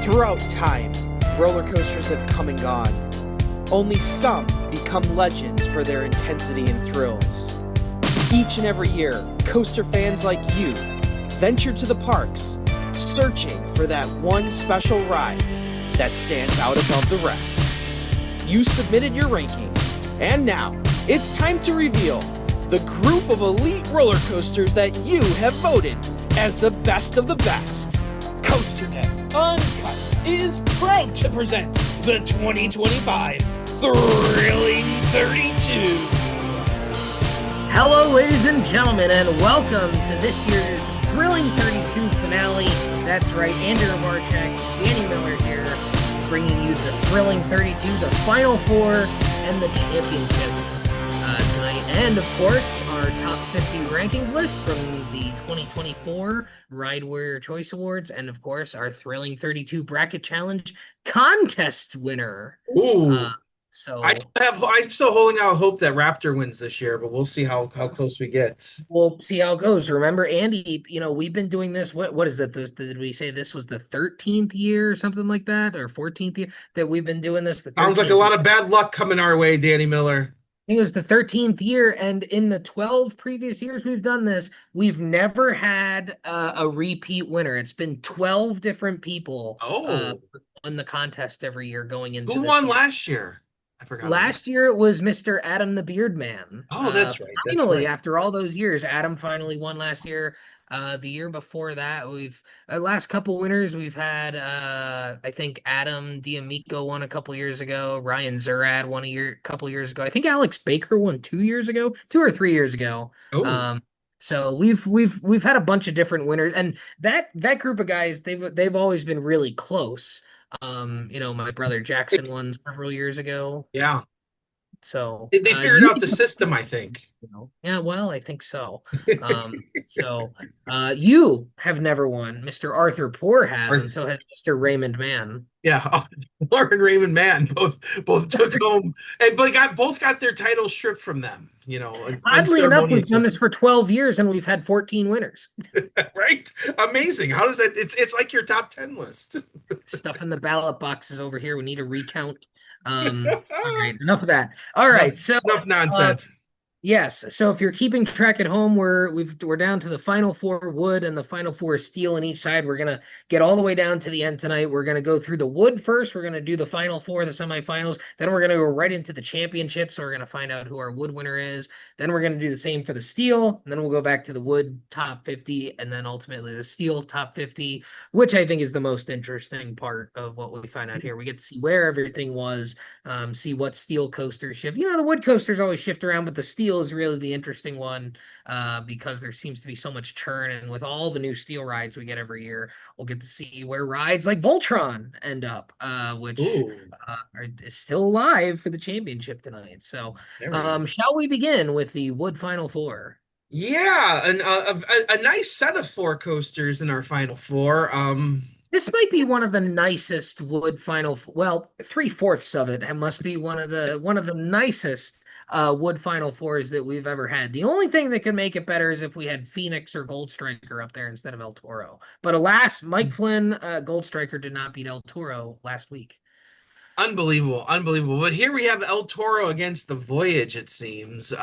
Throughout time, roller coasters have come and gone. Only some become legends for their intensity and thrills. Each and every year, coaster fans like you venture to the parks, searching for that one special ride that stands out above the rest. You submitted your rankings, and now it's time to reveal the group of elite roller coasters that you have voted as the best of the best. COASTER-net Uncut is proud to present the 2025 Thrilling 32. Hello, ladies and gentlemen, and welcome to this year's Thrilling 32 finale. That's right, Andrew Marchek, Danny Miller here, bringing you the Thrilling 32, the Final Four, and the championships tonight. And, of course, our top 50 rankings list from the 2024 Ride Warrior Choice Awards, and, of course, our Thrilling 32 Bracket Challenge contest winner. Ooh. So I'm still holding out hope that Raptor wins this year, but we'll see how close we get. we'll see how it goes. Remember, Andy, we've been doing this. What is it? Did we say this was the 13th year or something like that, or 14th year that we've been doing this? Sounds like a lot of bad luck coming our way, Danny Miller. I think it was the 13th year, and in the 12 previous years we've done this, we've never had a repeat winner. It's been 12 different people won the contest every year going into. Who won last year? I forgot. Last year it was Mr. Adam the Beard Man. Oh, that's right. Finally, after all those years, Adam finally won last year. The year before that, we've last couple winners we've had. I think Adam D'Amico won a couple years ago. Ryan Zurad won a couple years ago. I think Alex Baker won 2 years ago, 2 or 3 years ago. Oh. So we've had a bunch of different winners, and that group of guys they've always been really close. My brother Jackson won several years ago. Yeah. So they figured out the system, I think. Yeah, well, I think so. You have never won. Mr. Arthur Poor has, and so has Mr. Raymond Mann. Yeah, Poor and Raymond Mann both took home, but both got their titles stripped from them. Oddly enough, we've done this for 12 years, and we've had 14 winners. Right? Amazing. How does that? It's like your top 10 list. Stuff in the ballot boxes over here. We need a recount. All right, enough of that. All right, enough nonsense. Yes. So if you're keeping track at home, we're down to the final four wood and the final four steel on each side. We're gonna get all the way down to the end tonight. We're gonna go through the wood first. We're gonna do the final four, the semifinals. Then we're gonna go right into the championship. So we're gonna find out who our wood winner is. Then we're gonna do the same for the steel. And then we'll go back to the wood top 50, and then ultimately the steel top 50, which I think is the most interesting part of what we find out here. We get to see where everything was, see what steel coasters shift. The wood coasters always shift around, but the steel is really the interesting one because there seems to be so much churn, and with all the new steel rides we get every year, we'll get to see where rides like Voltron end up, which is still alive for the championship tonight. So shall we begin with the wood final four? Yeah, a nice set of four coasters in our final four. This might be one of the nicest wood final. Well, 3/4 of it must be one of the nicest wood final fours that we've ever had. The only thing that could make it better is if we had Phoenix or Gold Striker up there instead of El Toro. But alas, Mike Flynn, Gold Striker did not beat El Toro last week. Unbelievable. But here we have El Toro against the Voyage, it seems.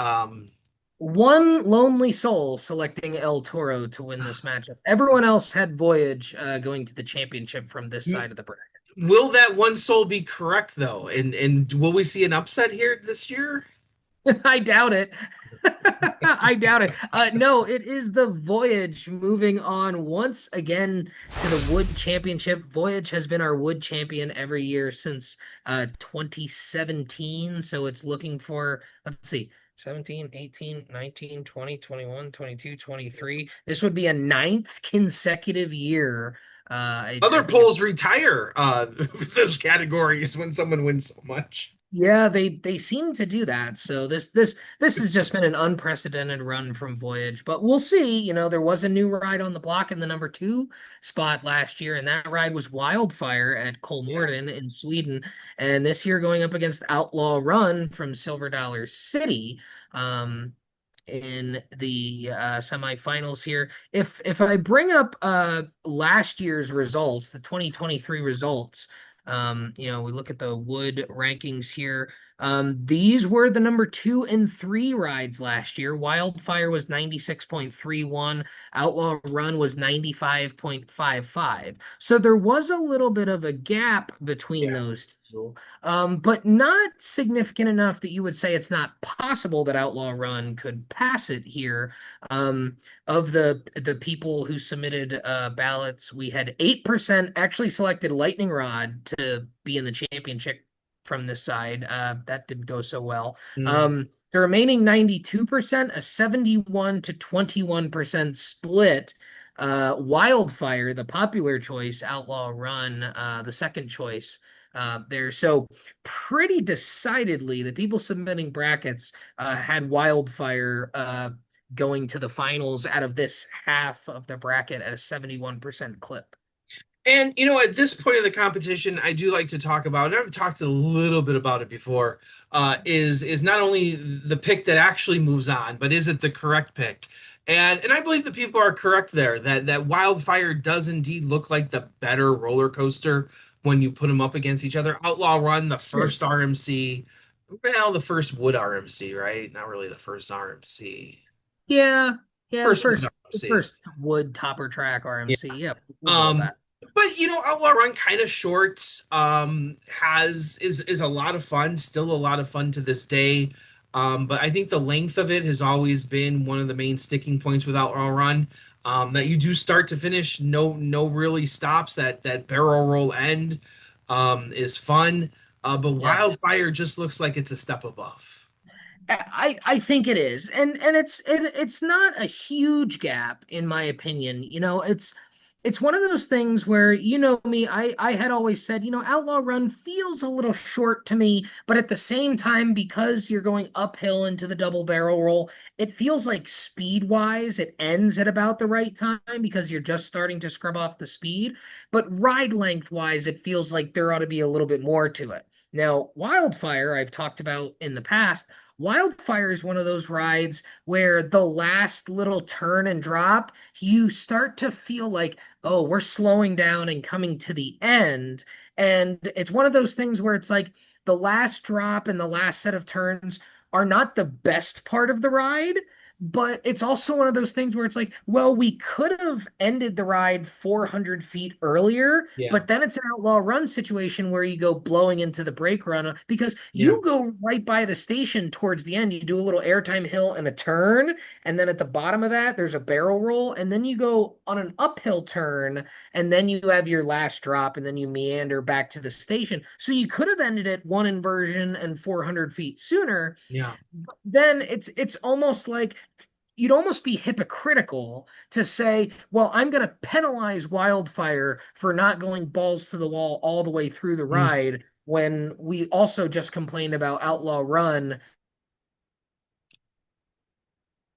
One lonely soul selecting El Toro to win this matchup. Everyone else had Voyage going to the championship from this side of the bracket. Will that one soul be correct, though? And will we see an upset here this year? I doubt it. I doubt it. No, it is the Voyage moving on once again to the Wood Championship. Voyage has been our Wood champion every year since 2017. So it's looking for, let's see, 17, 18, 19, 20, 21, 22, 23. This would be a 9th consecutive year. Other polls retire those categories when someone wins so much. Yeah, they seem to do that. So this has just been an unprecedented run from Voyage. But we'll see. There was a new ride on the block in the number 2 spot last year, and that ride was Wildfire at Kolmården in Sweden. And this year going up against Outlaw Run from Silver Dollar City. in the semifinals here. If I bring up last year's results, the 2023 results, we look at the Wood rankings here. These were the number 2 and 3 rides last year. Wildfire was 96.31. Outlaw Run was 95.55. So there was a little bit of a gap between Yeah. those two, but not significant enough that you would say it's not possible that Outlaw Run could pass it here. Of the people who submitted ballots, we had 8% actually selected Lightning Rod to be in the championship from this side. That didn't go so well. Mm. The remaining 92%, a 71 to 21% split. Wildfire, the popular choice, Outlaw Run, the second choice there. So pretty decidedly, the people submitting brackets had Wildfire going to the finals out of this half of the bracket at a 71% clip. And at this point in the competition, I do like to talk about, and I've talked a little bit about it before, is not only the pick that actually moves on, but is it the correct pick? And I believe the people are correct there, that Wildfire does indeed look like the better roller coaster when you put them up against each other. Outlaw Run, the first RMC, well, the first Wood RMC, right? Not really the first RMC. Yeah, yeah, First Wood the RMC. first Wood topper track Yeah. RMC. Yeah, we'll go with that. But Outlaw Run kind of short, is a lot of fun, still a lot of fun to this day. But I think the length of it has always been one of the main sticking points with Outlaw Run. That you do start to finish, no really stops. That barrel roll end is fun. But Yeah. Wildfire just looks like it's a step above. I think it is, and it's not a huge gap in my opinion. It's one of those things where me, I had always said Outlaw Run feels a little short to me, but at the same time, because you're going uphill into the double barrel roll, it feels like speed wise it ends at about the right time because you're just starting to scrub off the speed, but ride length wise it feels like there ought to be a little bit more to it. Now, Wildfire, I've talked about in the past. Wildfire is one of those rides where the last little turn and drop, you start to feel like, oh, we're slowing down and coming to the end. And it's one of those things where it's like the last drop and the last set of turns are not the best part of the ride, but it's also one of those things where it's like, well, we could have ended the ride 400 feet earlier, Yeah. but then it's an Outlaw Run situation where you go blowing into the brake run because Yeah. you go right by the station towards the end. You do a little airtime hill and a turn, and then at the bottom of that, there's a barrel roll, and then you go on an uphill turn, and then you have your last drop, and then you meander back to the station. So you could have ended it one inversion and 400 feet sooner. Yeah. Then it's almost like you'd almost be hypocritical to say, well, I'm going to penalize Wildfire for not going balls to the wall all the way through the Mm. ride when we also just complained about Outlaw Run,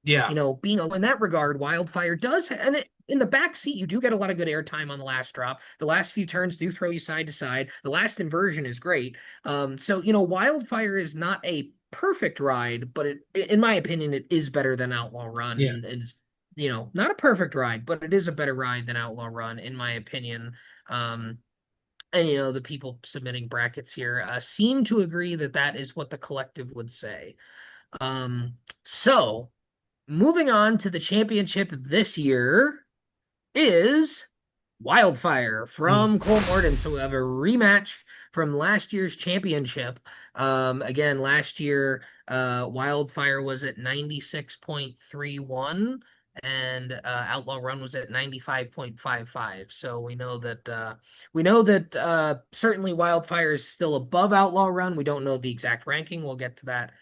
Yeah. being in that regard. Wildfire does, and in the back seat, you do get a lot of good airtime on the last drop. The last few turns do throw you side to side. The last inversion is great. So Wildfire is not a perfect ride, but in my opinion, it is better than Outlaw Run. Yeah. And it's not a perfect ride, but it is a better ride than Outlaw Run, in my opinion. And the people submitting brackets here seem to agree that that is what the collective would say. So moving on to the championship this year is Wildfire Mm. from Cole Morton. So we have a rematch from last year's championship. Again, last year, Wildfire was at 96.31 and Outlaw Run was at 95.55. So we know that certainly Wildfire is still above Outlaw Run. We don't know the exact ranking. We'll get to that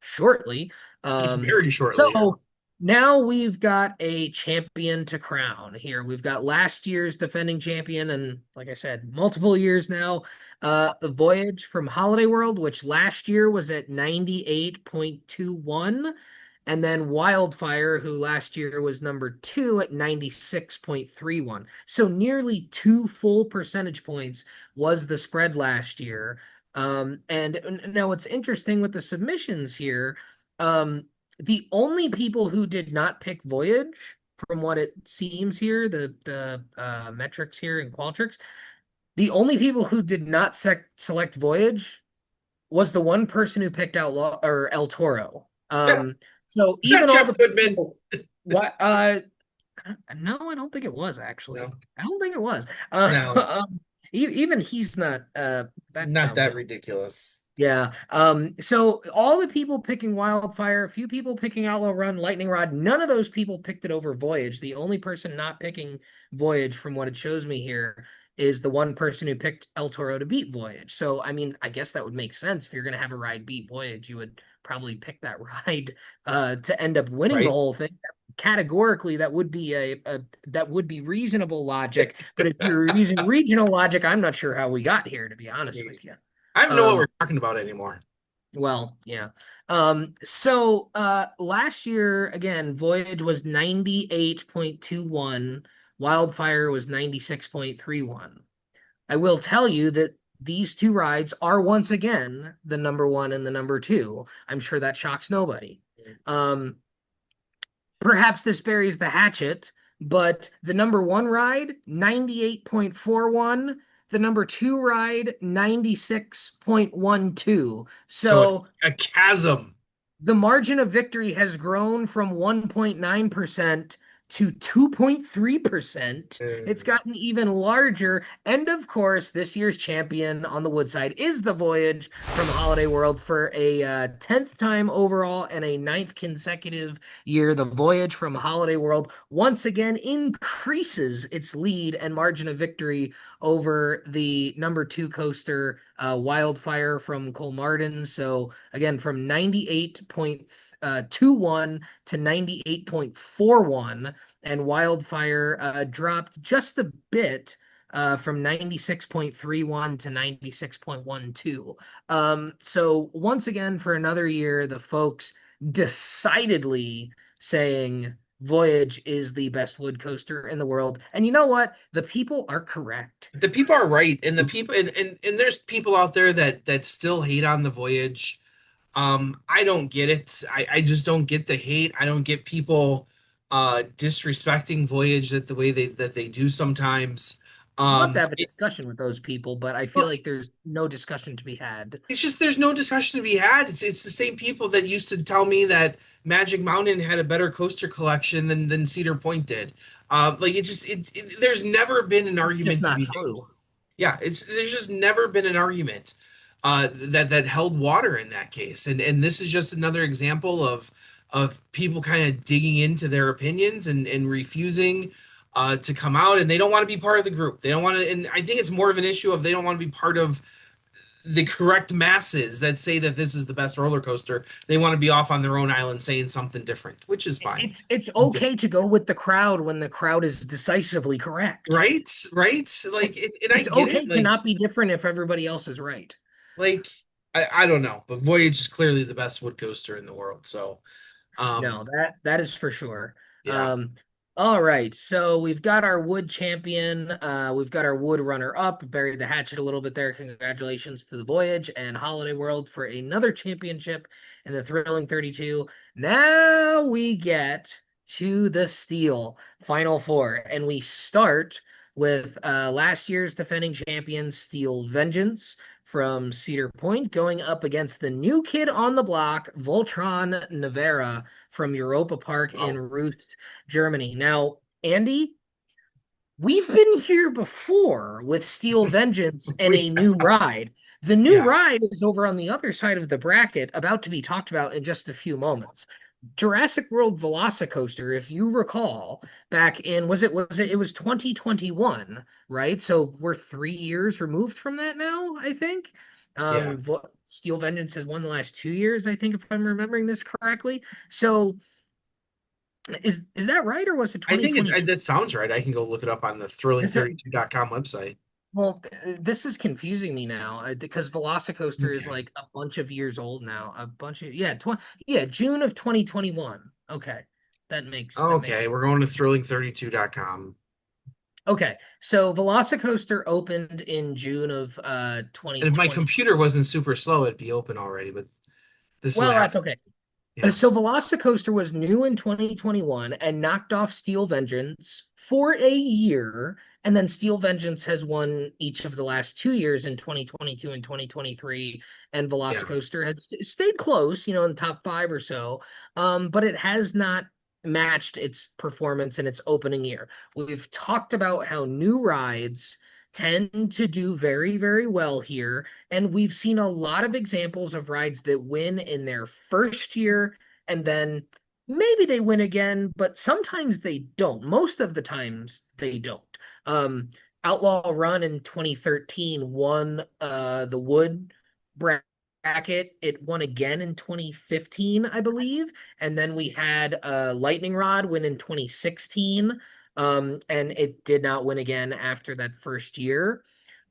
shortly. Very shortly. Yeah. So now we've got a champion to crown here. We've got last year's defending champion, and like I said, multiple years now. The Voyage from Holiday World, which last year was at 98.21, and then Wildfire, who last year was number 2 at 96.31. So nearly 2 full percentage points was the spread last year. And now what's interesting with the submissions here, The only people who did not pick Voyage, from what it seems here, the metrics here in Qualtrics, the only people who did not select Voyage was the one person who picked Outlaw or El Toro. So Not even all Jeff the Goodman. people, what no, I don't think it was actually. No, I don't think it was. no, Even he's not that not dumb that now. ridiculous. Yeah. So all the people picking Wildfire, a few people picking Outlaw Run, Lightning Rod, none of those people picked it over Voyage. The only person not picking Voyage, from what it shows me here, is the one person who picked El Toro to beat Voyage. So I mean, I guess that would make sense. If you're gonna have a ride beat Voyage, you would probably pick that ride to end up winning the Right? whole thing. Categorically, that would be a that would be reasonable logic. But if you're using regional logic, I'm not sure how we got here, to be honest with you. I don't know what Um, we're talking about anymore. well, yeah. So last year again, Voyage was 98.21, Wildfire was 96.31. I will tell you that these two rides are once again the number one and the number two. I'm sure that shocks nobody. Um, Perhaps this buries the hatchet, but the number one ride, 98.41. The number two ride, 96.12. So So a chasm. the margin of victory has grown from 1.9% to 2.3%. It's Uh, gotten even larger. And of course, this year's champion on the Woodside is the Voyage from Holiday World for a 10th time overall and a ninth consecutive year. The Voyage from Holiday World once again increases its lead and margin of victory over the number two coaster, Wildfire from Cole Martin. So again, from 98.21 to 98.41, and Wildfire dropped just a bit from 96.31 to 96.12. So once again, for another year, the folks decidedly saying Voyage is the best wood coaster in the world. And you know what? The people are correct. the people are right, and the people and there's people out there that still hate on the Voyage. I don't get it. I just don't get the hate. I don't get people disrespecting Voyage that the way they do sometimes. I'd love to have a It, discussion with those people, but I feel well, like there's no discussion to be had. it's just there's no discussion to be had. It's the same people that used to tell me that Magic Mountain had a better coaster collection than Cedar Point did. Like there's never been an It's just argument to not be made. true. Yeah, it's there's just never been an argument that held water in that case, and this is just another example of people kind of digging into their opinions and refusing to come out, and they don't want to be part of the group. They don't want to, and I think it's more of an issue of they don't want to be part of the correct masses that say that this is the best roller coaster. They want to be off on their own island saying something different, which is fine. It's okay to go with the crowd when the crowd is decisively correct. Right, like and I It's get okay it, to not be different if everybody else is right. like I don't know, but Voyage is clearly the best wood coaster in the world. So, No, um, that is for sure. yeah. Um, all right, so we've got our wood champion. We've got our wood runner up. Buried the hatchet a little bit there. Congratulations to the Voyage and Holiday World for another championship in the Thrilling 32. Now we get to the Steel Final Four, and we start with last year's defending champion, Steel Vengeance from Cedar Point, going up against the new kid on the block, Voltron Nevera from Europa Park in Oh, Rust, Germany. Now, Andy, we've been here before with Steel Vengeance and we, a new ride. The new yeah. ride is over on the other side of the bracket, about to be talked about in just a few moments. Jurassic World Velocicoaster, if you recall, back in it was 2021, right? So we're 3 years removed from that now, I think. Yeah. Steel Vengeance has won the last 2 years, I think, if I'm remembering this correctly. So is that right, or was it I think 2022? that sounds right. I can go look it up on the thrilling32.com website. Well, this is confusing me now because Velocicoaster is Okay. like a bunch of years old now. A bunch of yeah, June of 2021. Okay. That makes Okay, we're going to thrilling32.com. okay. So Velocicoaster opened in June of And if my 2020. computer wasn't super slow, it'd be open already, but this is what Well, that's happened. okay. Yeah. So Velocicoaster was new in 2021 and knocked off Steel Vengeance for a year. And then Steel Vengeance has won each of the last 2 years in 2022 and 2023. And Yeah. Velocicoaster has stayed close, in the top five or so. But it has not matched its performance in its opening year. We've talked about how new rides tend to do very, very well here. And we've seen a lot of examples of rides that win in their first year and then maybe they win again, but sometimes they don't. Most of the times they don't. Um, Outlaw Run in 2013 won the Wood bracket. It won again in 2015, I believe. And then we had Lightning Rod win in 2016. And it did not win again after that first year.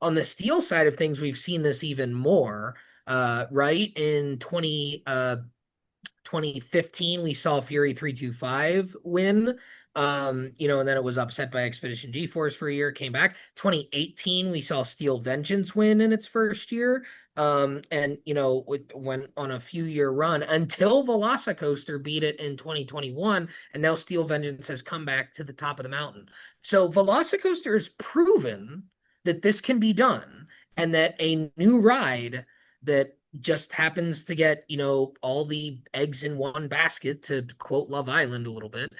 On the steel side of things, we've seen this even more. Right in 2015, we saw Fury 325 win. And then it was upset by Expedition G-Force for a year, came back. 2018, we saw Steel Vengeance win in its first year. And it went on a few year run until Velocicoaster beat it in 2021, and now Steel Vengeance has come back to the top of the mountain. So Velocicoaster has proven that this can be done, and that a new ride that just happens to get, all the eggs in one basket, to quote Love Island a little bit,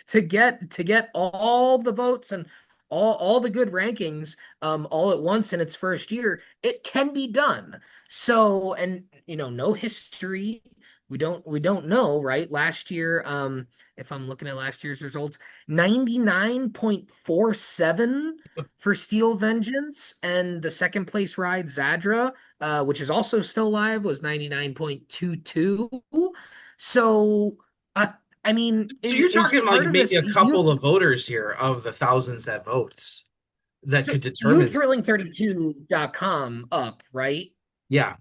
to get all the votes and all the good rankings all at once in its first year. It can be done. So, and no history. We don't know, right? Last year, if I'm looking at last year's results, 99.47 for Steel Vengeance, and the second place ride, Zadra, which is also still live, was 99.22. So, I mean, So you're is talking like part of maybe this a couple of voters here of the thousands that votes that could you determine. thrilling32.com up, right? Yeah.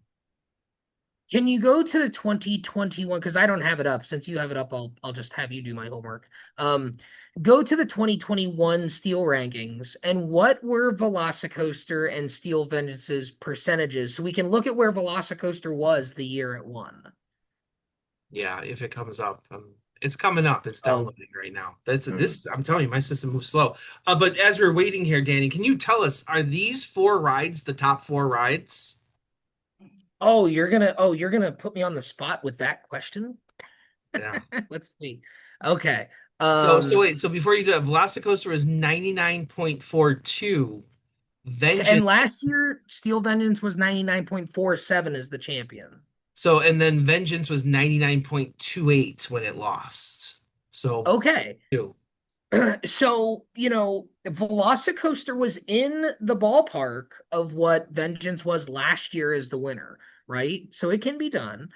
Can you go to the 2021? Because I don't have it up. Since you have it up, I'll just have you do my homework. Go to the 2021 Steel rankings, and what were Velocicoaster and Steel Vengeance's percentages, so we can look at where Velocicoaster was the year it won. Yeah, if it comes up, it's coming up. It's Oh, downloading right now. This. I'm telling you, my system moves slow. But as we're waiting here, Danny, can you tell us, are these four rides the top four rides? you're gonna put me on the spot with that question? Yeah. Let's see. Okay. So wait. So before you do it, Velocicoaster was 99.42. And Vengeance. last year, Steel Vengeance was 99.47 as the champion. And then Vengeance was 99.28 when it lost. So Okay. two. So, Velocicoaster was in the ballpark of what Vengeance was last year as the winner, right? So it can be done.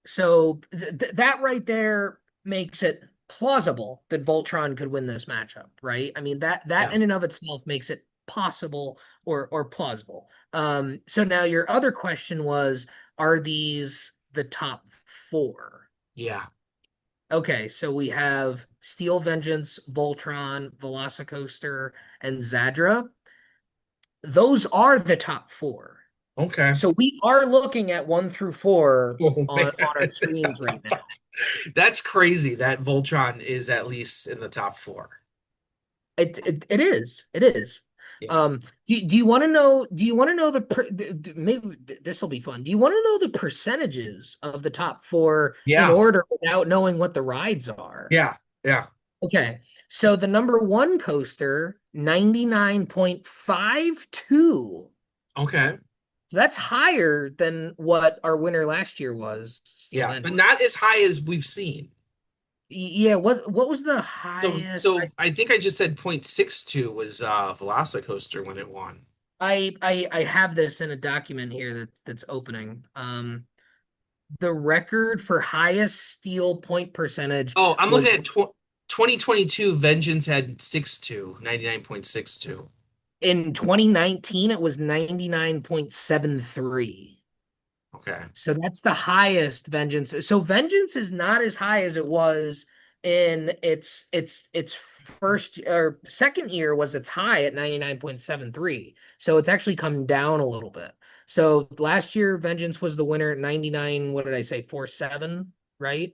So that right there makes it plausible that Voltron could win this matchup, right? I mean, that Yeah. in and of itself makes it possible or plausible. So now your other question was, are these the top four? Yeah. Okay, so we have Steel Vengeance, Voltron, Velocicoaster, and Zadra. Those are the top four. Okay. So we are looking at 1 through 4 Oh, man. on our screens right now. That's crazy that Voltron is at least in the top four. It is. It is. Yeah. Do you want to know? Do you want to know maybe this will be fun. Do you want to know the percentages of the top four in Yeah. order without knowing what the rides are? Yeah. Yeah. Okay. So the number one coaster, 99.52. Okay. So that's higher than what our winner last year was, Steel Yeah, but Vengeance. not as high as we've seen. Yeah, what was the So, highest? so I think I just said 0.62 was Velocicoaster when it won. I have this in a document here that's opening. The record for highest steel point percentage Oh, I'm was looking at 2022. Vengeance had 62, 99.62. in 2019, it was 99.73. Okay. So that's the highest Vengeance. So Vengeance is not as high as it was in its first or second year was its high at 99.73. So it's actually come down a little bit. So last year Vengeance was the winner at 99, what did I say, 47, right?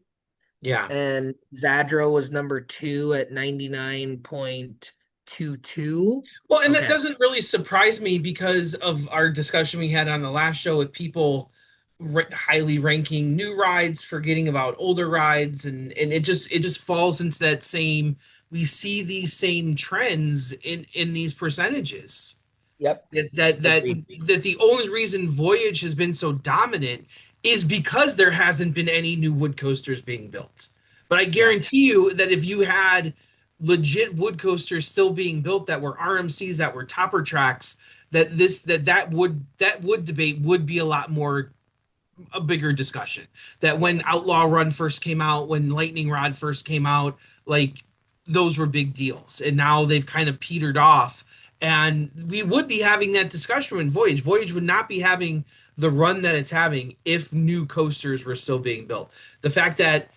Yeah. And Zadra was number 2 at 99.22. Well, and that Okay. doesn't really surprise me because of our discussion we had on the last show with people highly ranking new rides, forgetting about older rides, and it just falls into that same. We see these same trends in these percentages. Yep. That Agreed. the only reason Voyage has been so dominant is because there hasn't been any new wood coasters being built. But I Yeah. guarantee you that if you had legit wood coasters still being built that were RMCs, that were topper tracks, that would debate would be a bigger discussion. That when Outlaw Run first came out, when Lightning Rod first came out, like those were big deals. And now they've kind of petered off. And we would be having that discussion in Voyage. Voyage would not be having the run that it's having if new coasters were still being built. The fact that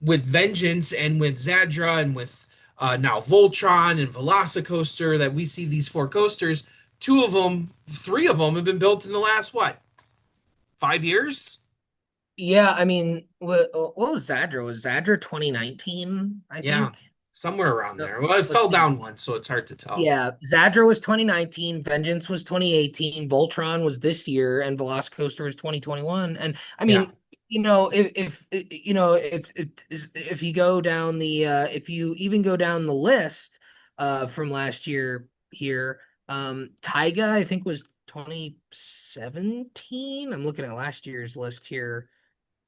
with Vengeance and with Zadra and with now Voltron and Velocicoaster, that we see these four coasters, three of them have been built in the last, what, 5 years? Yeah, I mean, what was Zadra? Was Zadra 2019, I Yeah, think? somewhere around No, there. Well, it let's fell see. down once, so it's hard to tell. Yeah, Zadra was 2019, Vengeance was 2018, Voltron was this year, and Velocicoaster was 2021. And I Yeah. mean, if you go down if you even go down the list from last year here, Taiga I think was 2017. I'm looking at last year's list here.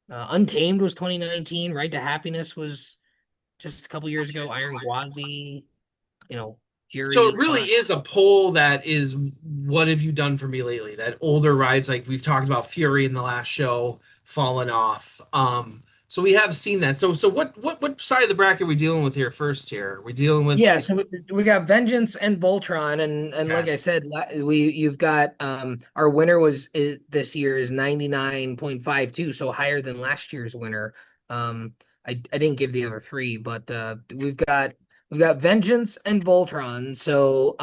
Untamed was 2019. Right to Happiness was just a couple years ago. Iron Gwazi, you know, So it Fury, really is a poll that is, what have you done for me lately? That older rides, like we've talked about Fury in the last show, fallen off. So we have seen that. So what side of the bracket are we dealing with here first here? Are we dealing with, Yeah, so we got Vengeance and Voltron, and okay, like I said, you've got our winner this year is 99.52, so higher than last year's winner. I didn't give the other three, but we've got Vengeance and Voltron. So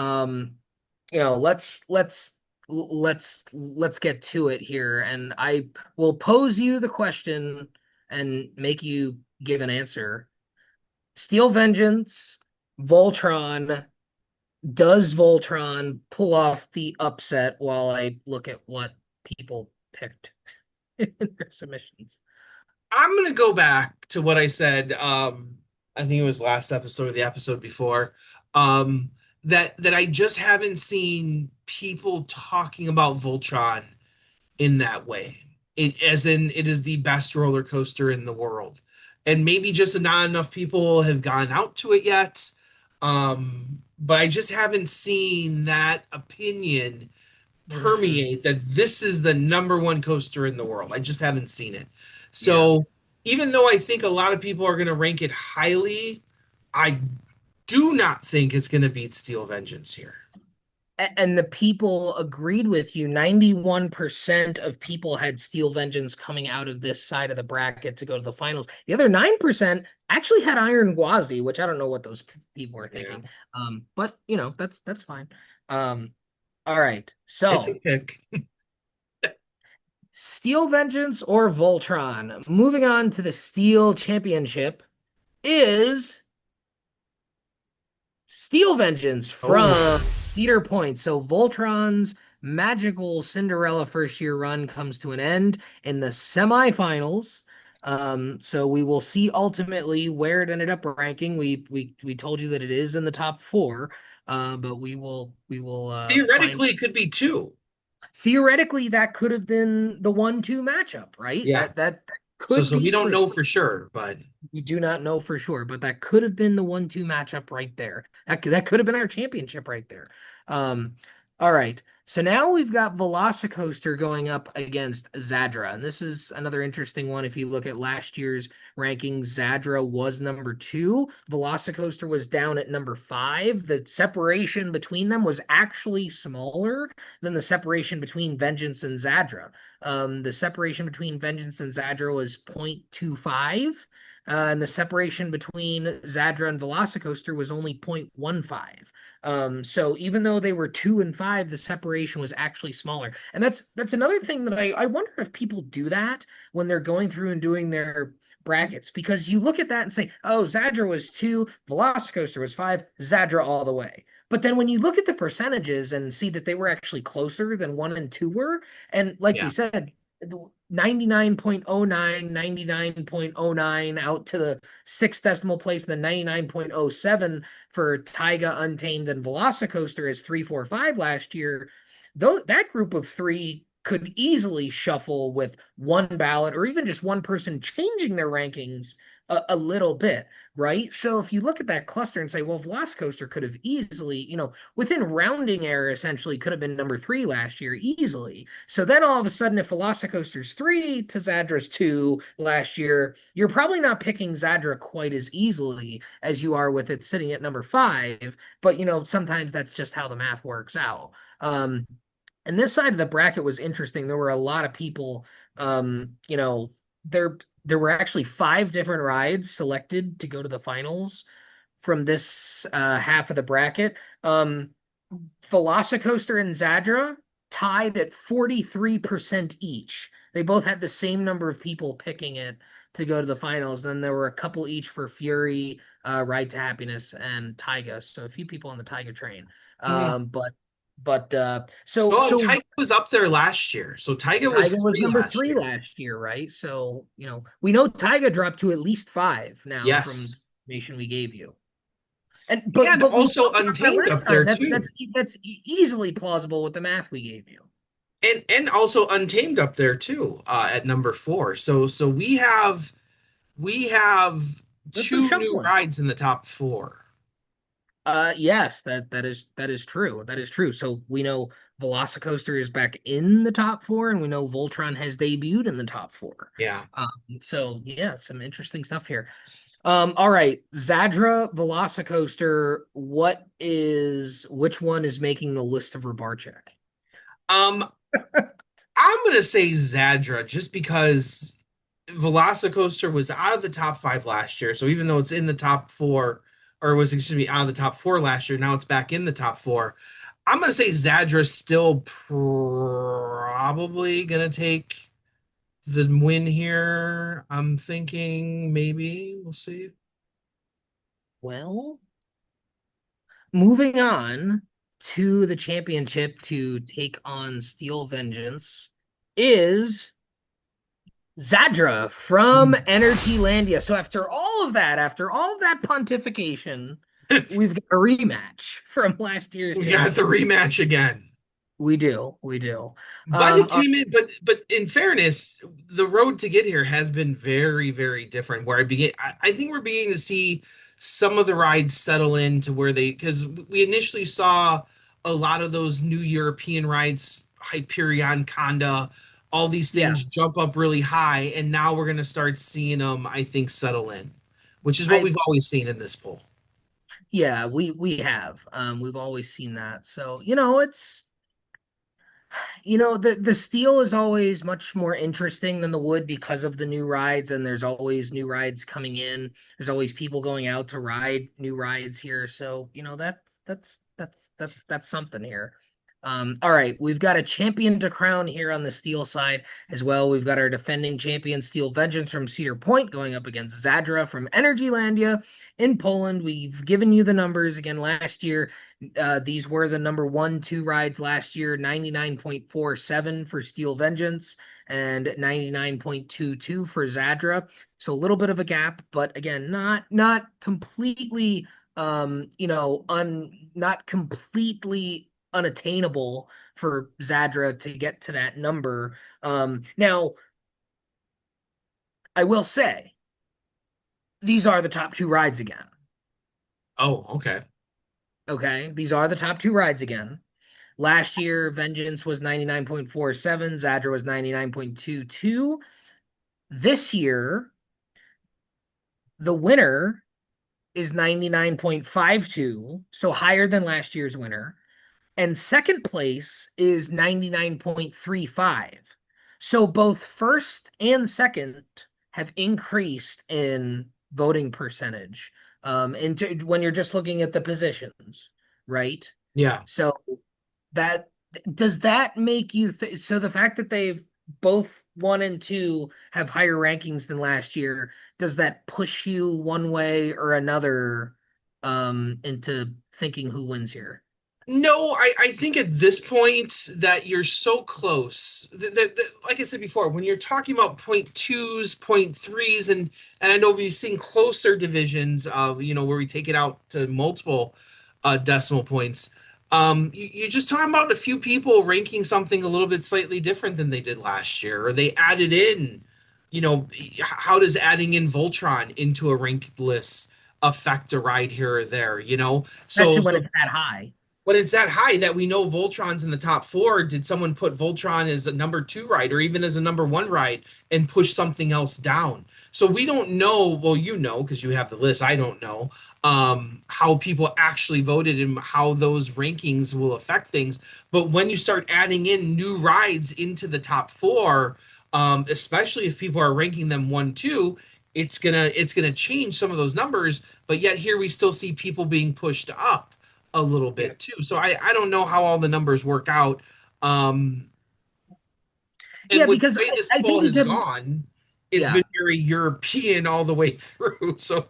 let's get to it here, and I will pose you the question and make you give an answer. Steel Vengeance, Voltron. Does Voltron pull off the upset while I look at what people picked in their submissions? I'm gonna go back to what I said. I think it was last episode or the episode before. Um, that I just haven't seen people talking about Voltron in that way. As in, it is the best roller coaster in the world, and maybe just not enough people have gone out to it yet. But I just haven't seen that opinion permeate that this is the number one coaster in the world. I just haven't seen it. Yeah. So even though I think a lot of people are going to rank it highly, I do not think it's going to beat Steel Vengeance here. And the people agreed with you. 91% of people had Steel Vengeance coming out of this side of the bracket to go to the finals. The other 9% actually had Iron Gwazi, which I don't know what those people were Yeah, thinking. But that's fine. All right. it's a So pick. Steel Vengeance or Voltron? Moving on to the Steel Championship is Steel Vengeance Oh, from Cedar Point. So Voltron's magical Cinderella first year run comes to an end in the semifinals. So we will see ultimately where it ended up ranking. We told you that it is in the top four, but we will find. theoretically, it could be two. Theoretically, that could have been the 1-2 matchup, right? Yeah. That So could so be we don't true. know for sure, but We do not know for sure, but that could have been the 1-2 matchup right there. That could have been our championship right there. All right. So now we've got Velocicoaster going up against Zadra. And this is another interesting one. If you look at last year's rankings, Zadra was number 2. Velocicoaster was down at number 5. The separation between them was actually smaller than the separation between Vengeance and Zadra. The separation between Vengeance and Zadra was 0.25. and the separation between Zadra and Velocicoaster was only 0.15. So even though they were 2 and 5, the separation was actually smaller. And that's another thing that I wonder if people do that when they're going through and doing their brackets, because you look at that and say, oh, Zadra was 2, Velocicoaster was 5, Zadra all the way. But then when you look at the percentages and see that they were actually closer than 1 and 2 were, and like we Yeah. said, 99.09, 99.09 out to the sixth decimal place, and then 99.07 for Taiga, Untamed, and Velocicoaster as 3, 4, 5 last year. Though that group of three could easily shuffle with one ballot or even just one person changing their rankings a little bit, right? So if you look at that cluster and say, well, Velocicoaster could have easily, within rounding error, essentially could have been number 3 last year easily. So then all of a sudden, if Velocicoaster's 3 to Zadra's 2 last year, you're probably not picking Zadra quite as easily as you are with it sitting at number 5. But sometimes that's just how the math works out. And this side of the bracket was interesting. There were a lot of people, there were actually 5 different rides selected to go to the finals from this half of the bracket. Velocicoaster and Zadra tied at 43% each. They both had the same number of people picking it to go to the finals. Then there were a couple each for Fury, Ride to Happiness, and Taiga. So a few people on the Taiga train. Mm. So Taiga was up there last year. So Taiga was Taiga was 3 number last 3 year. last year, right? So, we know Taiga dropped to at least 5 now from the Yes. information we gave you. But And we also talked about that Untamed last up there time. too. That's easily plausible with the math we gave you. And also Untamed up there too, at number 4. So we have There's some 2 new shuffling. rides in the top 4. Yes, that is true. That is true. So we know Velocicoaster is back in the top 4, and we know Voltron has debuted in the top 4. Yeah. So yeah, some interesting stuff here. All right, Zadra, Velocicoaster. Which one is making the list of Rebarchek? I'm gonna say Zadra just because Velocicoaster was out of the top 5 last year. So even though it's in the top 4, or was, excuse me, out of the top 4 last year, now it's back in the top 4. I'm gonna say Zadra's still probably gonna take the win here. I'm thinking maybe we'll see. Well, moving on to the championship to take on Steel Vengeance is Zadra from Energylandia. So after all of that pontification, we've got a rematch from last year's We got the rematch again. We do. But it came in, but in fairness, the road to get here has been very, very different. Where I think we're beginning to see some of the rides settle into where because we initially saw a lot of those new European rides, Hyperion, Conda, all these things jump up really high, and now we're going to start seeing them, I think, settle in, which is what we've always seen in this poll. Yeah, we have. We've always seen that. So, it's the steel is always much more interesting than the wood because of the new rides, and there's always new rides coming in. There's always people going out to ride new rides here. So, that's something here. All right, we've got a champion to crown here on the steel side as well. We've got our defending champion, Steel Vengeance from Cedar Point, going up against Zadra from Energylandia in Poland. We've given you the numbers again last year. These were the number 1, 2 rides last year: 99.47 for Steel Vengeance and 99.22 for Zadra. So a little bit of a gap, but again, not completely, not completely unattainable for Zadra to get to that number. Now, I will say, these are the top 2 rides again. Oh, okay. Okay, these are the top 2 rides again. Last year, Vengeance was 99.47, Zadra was 99.22. This year, the winner is 99.52, so higher than last year's winner. And second place is 99.35. So both first and second have increased in voting percentage. When you're just looking at the positions, right? Yeah. So that does that make you so the fact that they've both one and two have higher rankings than last year, does that push you one way or another into thinking who wins here? No, I think at this point that you're so close that, like I said before, when you're talking about point twos, point threes, and I know we've seen closer divisions of, where we take it out to multiple decimal points. You're just talking about a few people ranking something a little bit slightly different than they did last year, or they added in, how does adding in Voltron into a ranked list affect a ride here or there, Especially So, when it's that high. when it's that high that we know Voltron's in the top four, did someone put Voltron as a number two ride or even as a number one ride and push something else down? So we don't know. Well, because you have the list. I don't know how people actually voted and how those rankings will affect things. But when you start adding in new rides into the top four, especially if people are ranking them one, two, it's gonna change some of those numbers. But yet here we still see people being pushed up a little Yeah. bit too. So I don't know how all the numbers work out. And Yeah, with the because way this I poll think you has could, gone, it's yeah. been very European all the way through. So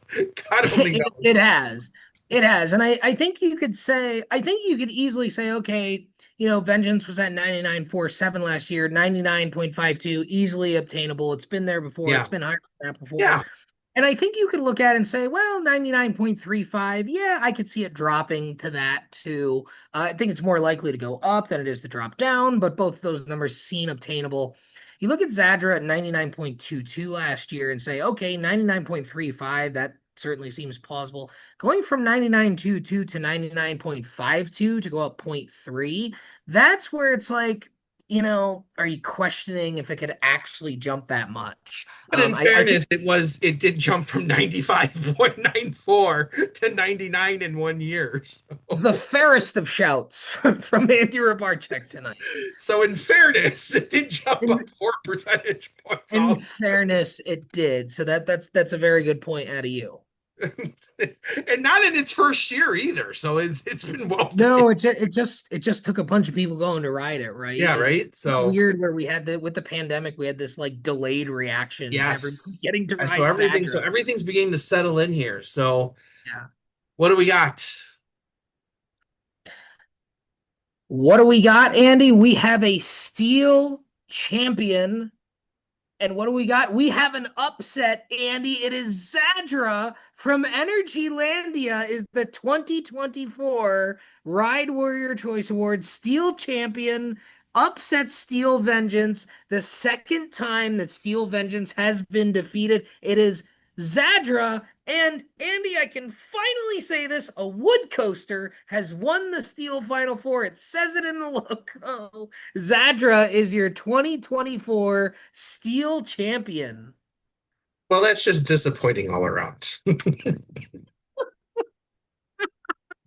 God only It knows. has. It has. And I think you could say, I think you could easily say, okay, Vengeance was at 99.47 last year, 99.52, easily obtainable. It's been there before. It's Yeah. been higher than that before. Yeah. And I think you could look at it and say, well, 99.35, yeah, I could see it dropping to that too. I think it's more likely to go up than it is to drop down, but both those numbers seem obtainable. You look at Zadra at 99.22 last year and say, okay, 99.35, that certainly seems plausible. Going from 99.22 to 99.52 to go up point 0.3, that's where it's like, are you questioning if it could actually jump that much? But in I think fairness, it did jump from 95.94 to 99 in 1 year. the fairest of shouts from Andy Rabarchek tonight. So in fairness, it did jump In, up 4 percentage points in also. fairness, it did. So that's a very good point out of you. And not in its first year either. So it's been well done. No, it just took a bunch of people going to ride it, right? Yeah, It's right. So weird where we had with the pandemic, we had this like delayed reaction to everybody yes. getting to So ride everything so Zadra. everything's beginning to settle in here. So Yeah. what do we got? What do we got, Andy? We have a steel champion. And what do we got? We have an upset, Andy. It is Zadra from Energylandia is the 2024 Ride Warrior Choice Award Steel Champion. Upset Steel Vengeance. The second time that Steel Vengeance has been defeated. It is Zadra. And Andy, I can finally say this, a wood coaster has won the Steel Final Four. It says it in the logo. Zadra is your 2024 Steel Champion. Well, that's just disappointing all around.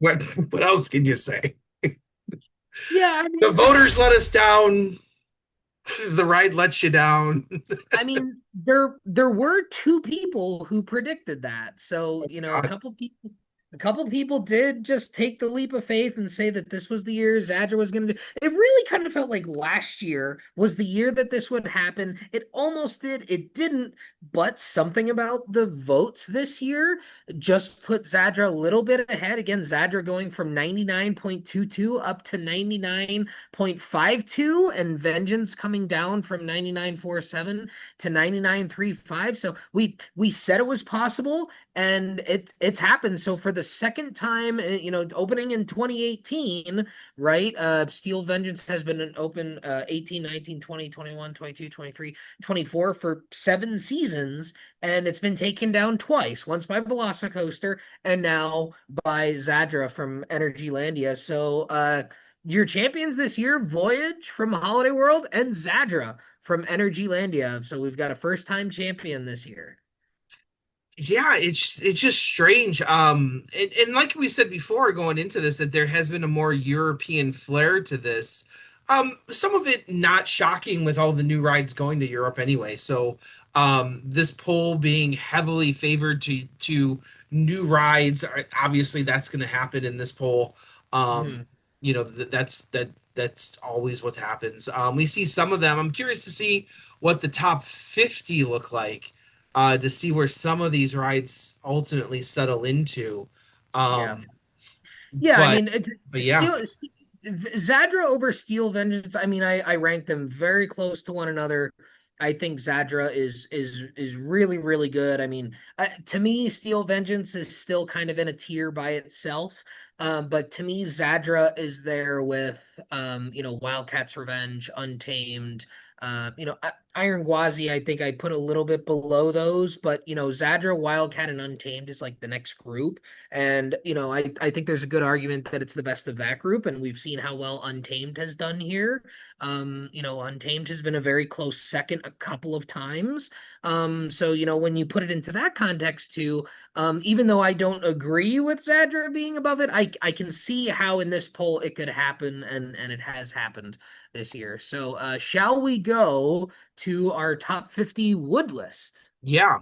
What else can you say? Yeah, I The mean, voters let us down. The ride lets you down. there were two people who predicted that. So, God. a couple people did just take the leap of faith and say that this was the year Zadra was going to do. It really kind of felt like last year was the year that this would happen. It almost did. It didn't, but something about the votes this year just put Zadra a little bit ahead. Again, Zadra going from 99.22 up to 99.52 and Vengeance coming down from 99.47 to 99.35. So we said it was possible and it's happened. So for the second time, opening in 2018, right? Steel Vengeance has been an open 18, 19, 20, 21, 22, 23, 24 for 7 seasons, and it's been taken down twice, once by Velocicoaster and now by Zadra from Energylandia. So your champions this year, Voyage from Holiday World and Zadra from Energylandia. So we've got a first-time champion this year. Yeah, it's just strange. And like we said before going into this, that there has been a more European flair to this. Some of it not shocking with all the new rides going to Europe anyway. So this poll being heavily favored to new rides, obviously that's going to happen in this poll. You know, that's always what happens. We see some of them. I'm curious to see what the top 50 look like, to see where some of these rides ultimately settle into. I But mean, yeah. Zadra over Steel Vengeance. I mean, I rank them very close to one another. I think Zadra is really really good. I mean, to me, Steel Vengeance is still kind of in a tier by itself. But to me, Zadra is there with Wildcat's Revenge, Untamed. Iron Gwazi, I think I put a little bit below those, but Zadra, Wildcat, and Untamed is like the next group. And I think there's a good argument that it's the best of that group, and we've seen how well Untamed has done here. Untamed has been a very close second a couple of times. So when you put it into that context too, even though I don't agree with Zadra being above it, I can see how in this poll it could happen, and it has happened this year. So shall we go to our top 50 wood list? Yeah.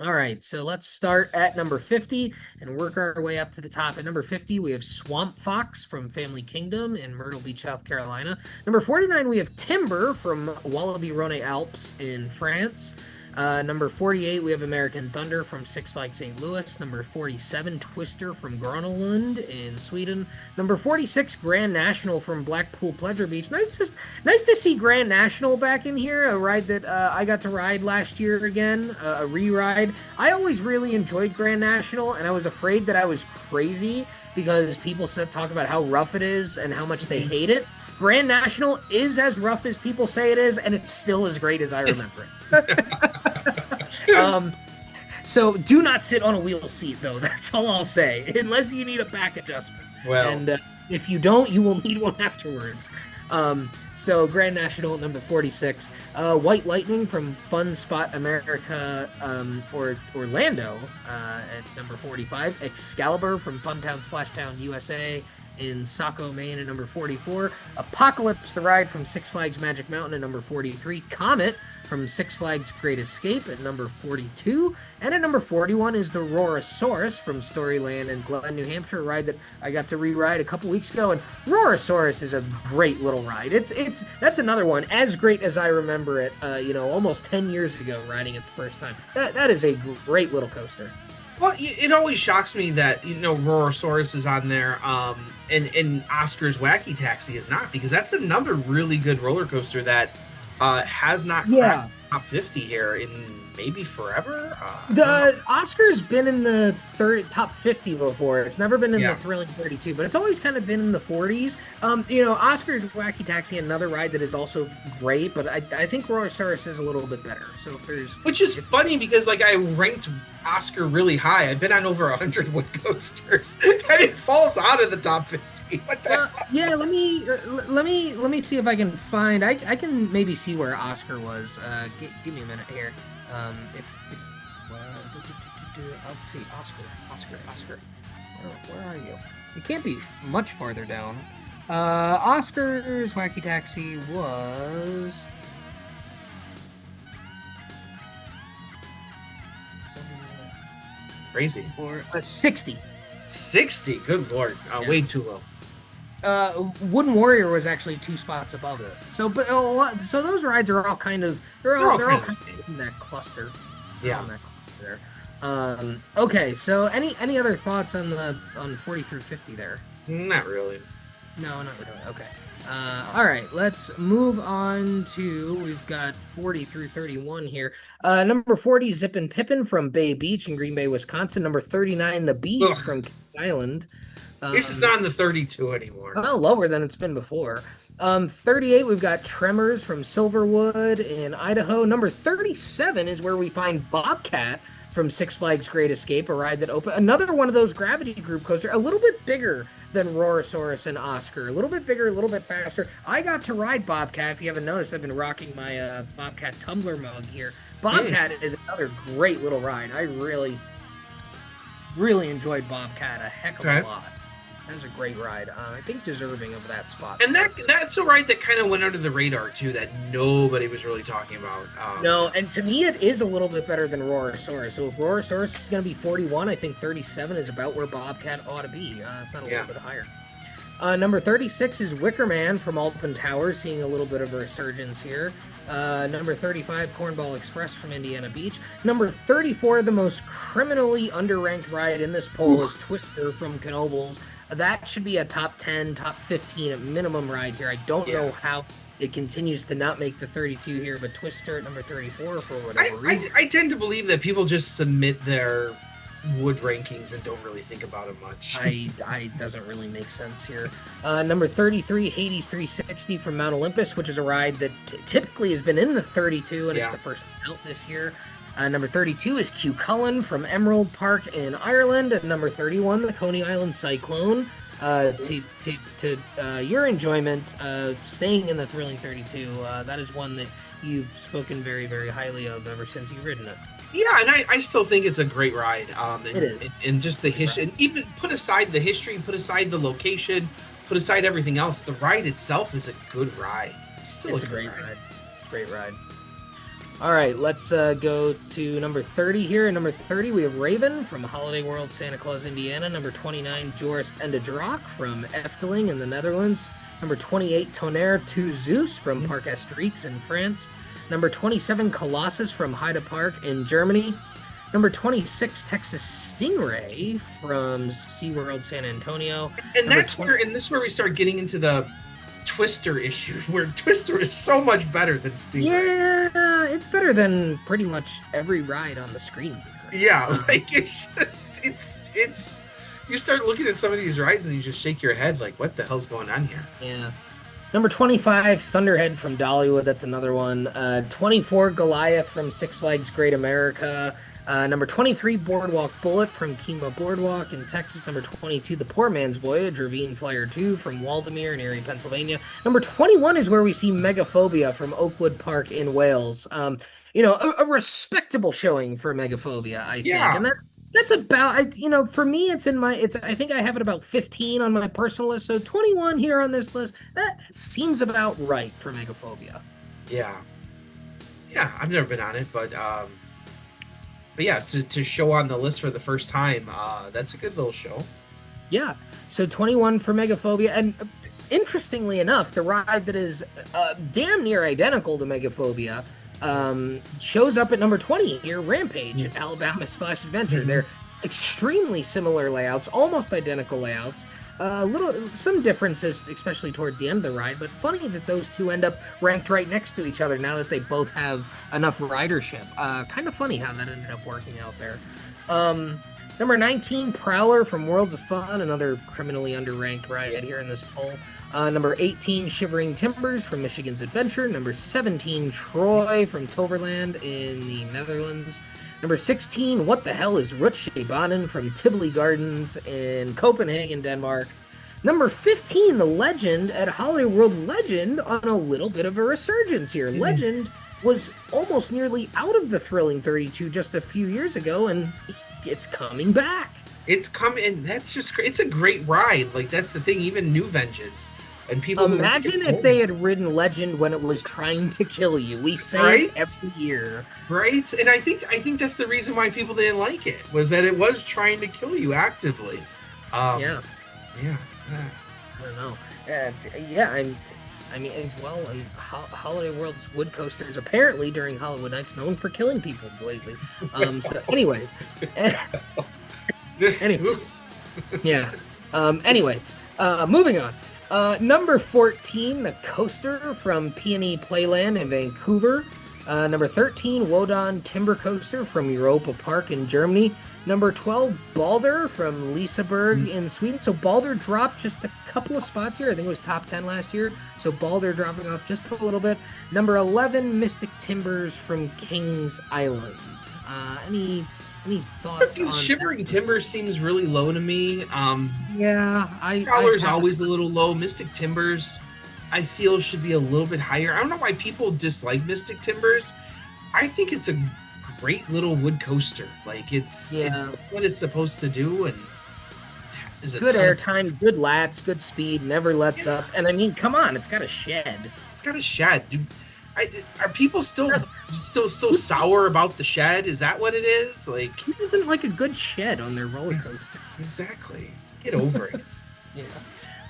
All right, so let's start at number 50 and work our way up to the top. At number 50, we have Swamp Fox from Family Kingdom in Myrtle Beach, South Carolina. Number 49, we have Timber from Walibi Rhône Alps in France. Number 48, we have American Thunder from Six Flags St. Louis. Number 47, Twister from Gronelund in Sweden. Number 46, Grand National from Blackpool Pleasure Beach. Nice to see Grand National back in here, a ride that I got to ride last year again, a re-ride. I always really enjoyed Grand National, and I was afraid that I was crazy because people talk about how rough it is and how much they hate it. Grand National is as rough as people say it is, and it's still as great as I remember it. So do not sit on a wheel seat, though. That's all I'll say, unless you need a back adjustment. Well, and if you don't, you will need one afterwards. So Grand National, number 46. White Lightning from Fun Spot America, or Orlando, at number 45. Excalibur from Funtown Splashtown USA in Saco, Maine at number 44. Apocalypse the Ride from Six Flags Magic Mountain at number 43. Comet from Six Flags Great Escape at number 42. And at number 41 is the Roarosaurus from Storyland in Glen, New Hampshire, a ride that I got to re-ride a couple weeks ago. And Roarosaurus is a great little ride. That's another one, as great as I remember it, almost 10 years ago, riding it the first time. That is a great little coaster. Well, it always shocks me that Roarosaurus is on there, and Oscar's Wacky Taxi is not, because that's another really good roller coaster that has not cracked top 50 here in maybe forever. The Oscar's been in the top 50 before. It's never been in the Thrilling 32, but it's always kind of been in the 40s. Oscar's Wacky Taxi, another ride that is also great, but I think Roarosaurus is a little bit better. So which is funny because I ranked Oscar really high. I've been on over 100 wood coasters, and it falls out of the top 50. What the? Yeah, let me see if I can find. I can maybe see where Oscar was. Give me a minute here. Let's see, Oscar. Where are you? You can't be much farther down. Oscar's Wacky Taxi was crazy. Or 60. 60. Good lord, way too low. Wooden Warrior was actually 2 spots above it. So those rides are all kind of they're all kind of in that cluster. Yeah. Okay. So any other thoughts on 40 through 50 there? Not really. No, not really. Okay. All right. Let's move on to, we've got 40 through 31 here. Number 40, Zippin' Pippin from Bay Beach in Green Bay, Wisconsin. Number 39, The Beast from Kings Island. This is not in the 32 anymore. Well, lower than it's been before. 38, we've got Tremors from Silverwood in Idaho. Number 37 is where we find Bobcat from Six Flags Great Escape, a ride that opened. Another one of those gravity group coasters, a little bit bigger than Roarosaurus and Oscar. A little bit bigger, a little bit faster. I got to ride Bobcat. If you haven't noticed, I've been rocking my Bobcat tumbler mug here. Bobcat is another great little ride. I really, really enjoyed Bobcat a heck of a lot. That's a great ride. I think deserving of that spot. And that's a ride that kind of went under the radar too, that nobody was really talking about. No, and to me, it is a little bit better than Roarosaurus. So if Roarosaurus is going to be 41, I think 37 is about where Bobcat ought to be. If not a little bit higher. Number 36 is Wicker Man from Alton Towers, seeing a little bit of a resurgence here. Number 35, Cornball Express from Indiana Beach. Number 34, the most criminally underranked ride in this poll is Twister from Knoebels. That should be a top 10, top 15 at minimum ride here. I don't know how it continues to not make the 32 here, but Twister at number 34 for whatever reason. I tend to believe that people just submit their wood rankings and don't really think about it much. I doesn't really make sense here. Number 33, Hades 360 from Mount Olympus, which is a ride that typically has been in the 32, and it's the first one out this year. Number 32 is Q Cullen from Emerald Park in Ireland. And number 31, the Coney Island Cyclone. To your enjoyment, staying in the Thrilling 32, that is one that you've spoken very, very highly of ever since you've ridden it. Yeah, and I still think it's a great ride. It is. And just the history, and even put aside the history, put aside the location, put aside everything else, the ride itself is a good ride. It's a great ride. Great ride. All right, let's go to number 30 here. Number 30, we have Raven from Holiday World, Santa Claus, Indiana. Number 29, Joris en de Draak from Efteling in the Netherlands. Number 28, Tonnerre to Zeus from Parc Asterix in France. Number 27, Colossus from Heide Park in Germany. Number 26, Texas Stingray from SeaWorld San Antonio. And this is where we start getting into the Twister issue, where Twister is so much better than Stingray. Yeah, it's better than pretty much every ride on the screen here. Yeah, like it's you start looking at some of these rides and you just shake your head like, what the hell's going on here? Yeah. Number 25, Thunderhead from Dollywood. That's another one. 24, Goliath from Six Flags Great America. Number 23, Boardwalk Bullet from Kima Boardwalk in Texas. Number 22, The Poor Man's Voyage, Ravine Flyer 2 from Waldameer in Erie, Pennsylvania. Number 21 is where we see Megaphobia from Oakwood Park in Wales. A respectable showing for Megaphobia, I think. Yeah. And that's about, for me, I think I have it about 15 on my personal list. So 21 here on this list, that seems about right for Megaphobia. Yeah. Yeah, I've never been on it, but yeah, to show on the list for the first time, that's a good little show. Yeah. So 21 for Megaphobia. And interestingly enough, the ride that is damn near identical to Megaphobia shows up at number 20 here, Rampage at Alabama Splash Adventure. They're extremely similar layouts, almost identical layouts. Some differences, especially towards the end of the ride, but funny that those two end up ranked right next to each other now that they both have enough ridership. Kind of funny how that ended up working out there. Number 19, Prowler from Worlds of Fun, another criminally underranked ride here in this poll. Number 18, Shivering Timbers from Michigan's Adventure. Number 17, Troy from Toverland in the Netherlands. Number 16, What the Hell is Rutschebanen from Tivoli Gardens in Copenhagen, Denmark. Number 15, The Legend at Holiday World. Legend on a little bit of a resurgence here. Legend was almost nearly out of the Thrilling 32 just a few years ago, and it's coming back. It's coming, and that's just great. It's a great ride. Like, that's the thing, even New Vengeance. And people imagine if they had ridden Legend when it was trying to kill you. We say it every year. Right? And I think that's the reason why people didn't like it, was that it was trying to kill you actively. Yeah. I don't know. Holiday World's wood coasters apparently during Hollywood Nights known for killing people lately. Anyways. Moving on. Number 14, the Coaster from Peony Playland in Vancouver. Number 13, Wodan Timber Coaster from Europa Park in Germany. Number 12, Balder from Liseberg in Sweden. So Balder dropped just a couple of spots here. I think it was top 10 last year. So Balder dropping off just a little bit. Number 11, Mystic Timbers from Kings Island. Any thoughts on Shivering Timbers seems really low to me. Prowler's always a little low. Mystic Timbers, I feel, should be a little bit higher. I don't know why people dislike Mystic Timbers. I think it's a great little wood coaster. Like, it's what it's supposed to do, and Good airtime, good lats, good speed, never lets up. And I mean, come on, it's got a shed. It's got a shed. Are people still sour about the shed? Is that what it is? Like, who doesn't like a good shed on their roller coaster? Exactly. Get over it. Yeah.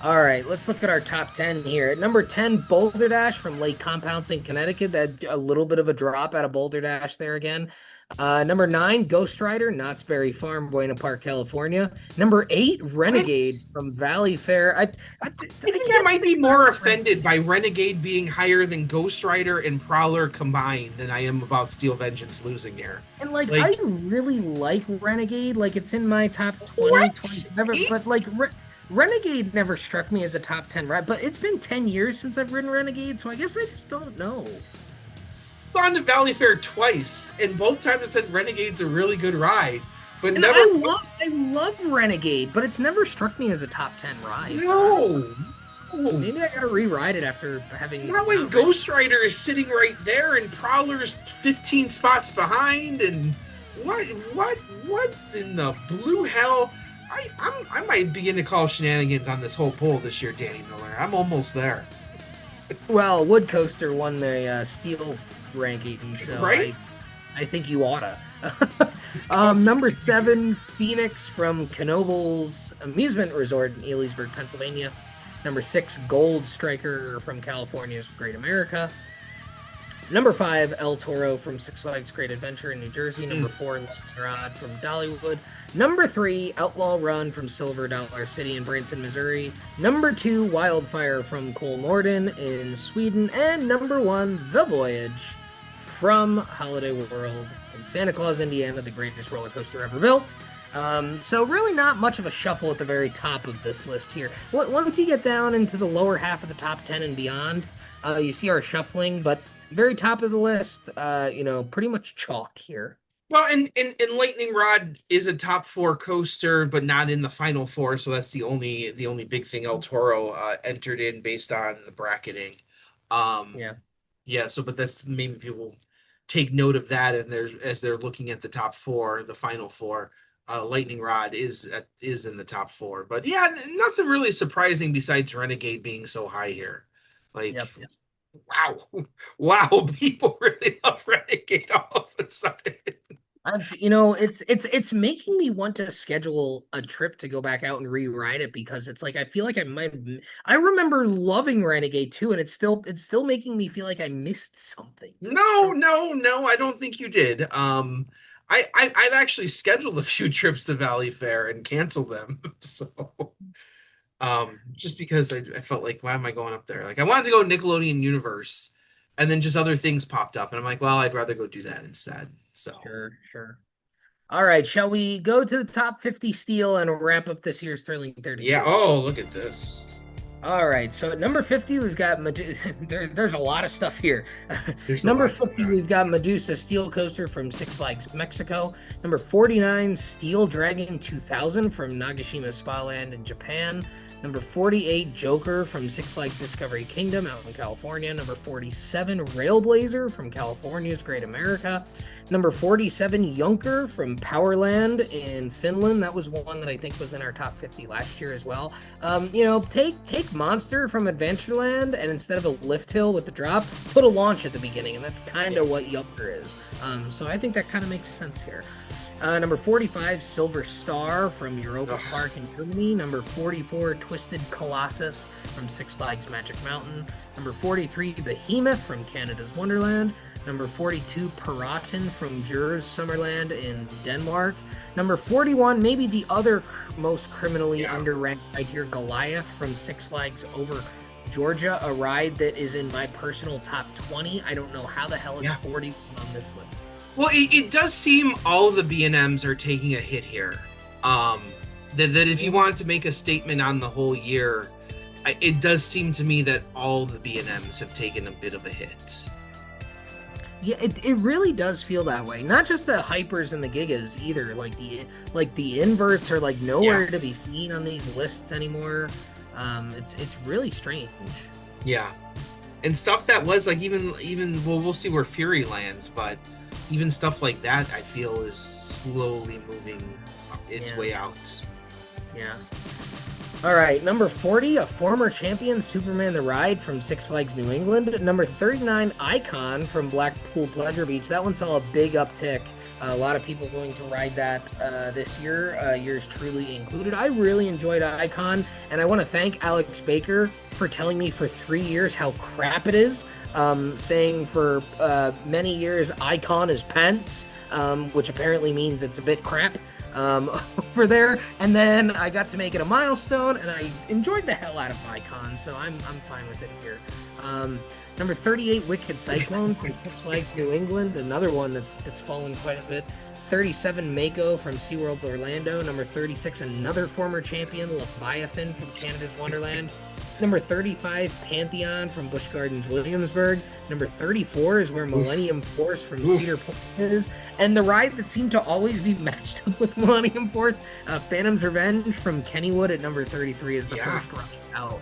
All right, let's look at our top 10 here. At number 10, Boulder Dash from Lake Compounce in Connecticut. That a little bit of a drop out of Boulder Dash there again. Number 9, Ghost Rider, Knott's Berry Farm, Buena Park, California. Number 8, Renegade from Valley Fair. I think I might be more offended by Renegade being higher than Ghost Rider and Prowler combined than I am about Steel Vengeance losing here. And like I really like Renegade. Like it's in my top 20, 27, but like Renegade never struck me as a top 10 ride. But it's been 10 years since I've ridden Renegade, so I guess I just don't know. Gone to Valley Fair twice, and both times I said Renegade's a really good ride, but and never. I love Renegade, but it's never struck me as a top 10 ride. No. Maybe I gotta re-ride it after having. Not when Ghost Rider is sitting right there, and Prowler's 15 spots behind, and what in the blue hell? I might begin to call shenanigans on this whole poll this year, Danny Miller. I'm almost there. Well, Wood Coaster won the steel ranking, so right? I think you oughta. Number 7, Phoenix from Knoebels Amusement Resort in Elysburg, Pennsylvania. Number 6, Gold Striker from California's Great America. Number 5, El Toro from Six Flags Great Adventure in New Jersey. Number 4, Lightning Rod from Dollywood. Number 3, Outlaw Run from Silver Dollar City in Branson, Missouri. Number 2, Wildfire from Cole Norden in Sweden. And number 1, The Voyage from Holiday World in Santa Claus, Indiana, the greatest roller coaster ever built. So really not much of a shuffle at the very top of this list here. Once you get down into the lower half of the top 10 and beyond, you see our shuffling, but very top of the list, pretty much chalk here. Well, and Lightning Rod is a top 4 coaster, but not in the final 4, so that's the only big thing El Toro entered in based on the bracketing. So but that's maybe people take note of that, and as they're looking at the top 4, the final 4. Lightning Rod is in the top 4, but yeah, nothing really surprising besides Renegade being so high here. Yep. Wow, people really love Renegade all of a sudden. It's making me want to schedule a trip to go back out and rewrite it, because it's like I feel like I remember loving Renegade too, and it's still making me feel like I missed something. No, I don't think you did. I've actually scheduled a few trips to Valley Fair and canceled them. So, just because I felt like, why am I going up there? Like, I wanted to go Nickelodeon Universe, and then just other things popped up, and I'm like, well, I'd rather go do that instead. So sure. All right, shall we go to the top 50 steel and wrap up this year's Thrilling 32? Yeah. Oh, look at this. All right, so at number 50, we've got there's a lot of stuff here. Number 50, we've got Medusa Steel Coaster from Six Flags Mexico. Number 49, Steel Dragon 2000 from Nagashima Spa Land in Japan. Number 48, Joker from Six Flags Discovery Kingdom out in California. Number 47, Railblazer from California's Great America. Number 47, Junker from Powerland in Finland. That was one that I think was in our top 50 last year as well. Take Monster from Adventureland, and instead of a lift hill with the drop, put a launch at the beginning, and that's kind of what Junker is. So I think that kind of makes sense here. Number 45, Silver Star from Europa Park in Germany. Number 44, Twisted Colossus from Six Flags Magic Mountain. Number 43, Behemoth from Canada's Wonderland. Number 42, Piraten from Djurs Summerland in Denmark. Number 41, maybe the other most criminally underranked ride here, Goliath from Six Flags Over Georgia, a ride that is in my personal top 20. I don't know how the hell it's 41 on this list. Well, it does seem all of the B&Ms are taking a hit here. That if you wanted to make a statement on the whole year, it does seem to me that all the B&Ms have taken a bit of a hit. Yeah, it really does feel that way. Not just the hypers and the gigas either. Like the inverts are like nowhere to be seen on these lists anymore. It's really strange. Yeah, and stuff that was like even we'll see where Fury lands, but even stuff like that I feel is slowly moving its way out. Yeah. All right, number 40, a former champion, Superman the Ride from Six Flags New England. Number 39, Icon from Blackpool Pleasure Beach. That one saw a big uptick. A lot of people going to ride that this year, yours truly included. I really enjoyed Icon, and I want to thank Alex Baker for telling me for 3 years how crap it is, saying for many years Icon is pants, which apparently means it's a bit crap. Over there, and then I got to make it a milestone, and I enjoyed the hell out of Icon, so I'm fine with it here. Number 38, Wicked Cyclone from Six Flags New England, another one that's fallen quite a bit. 37, Mako from SeaWorld Orlando. Number 36, another former champion, Leviathan from Canada's Wonderland. Number 35, Pantheon from Busch Gardens Williamsburg. Number 34 is where Millennium Force from Cedar Point is. And the ride that seemed to always be matched up with Millennium Force, Phantom's Revenge from Kennywood at number 33 is the first ride out.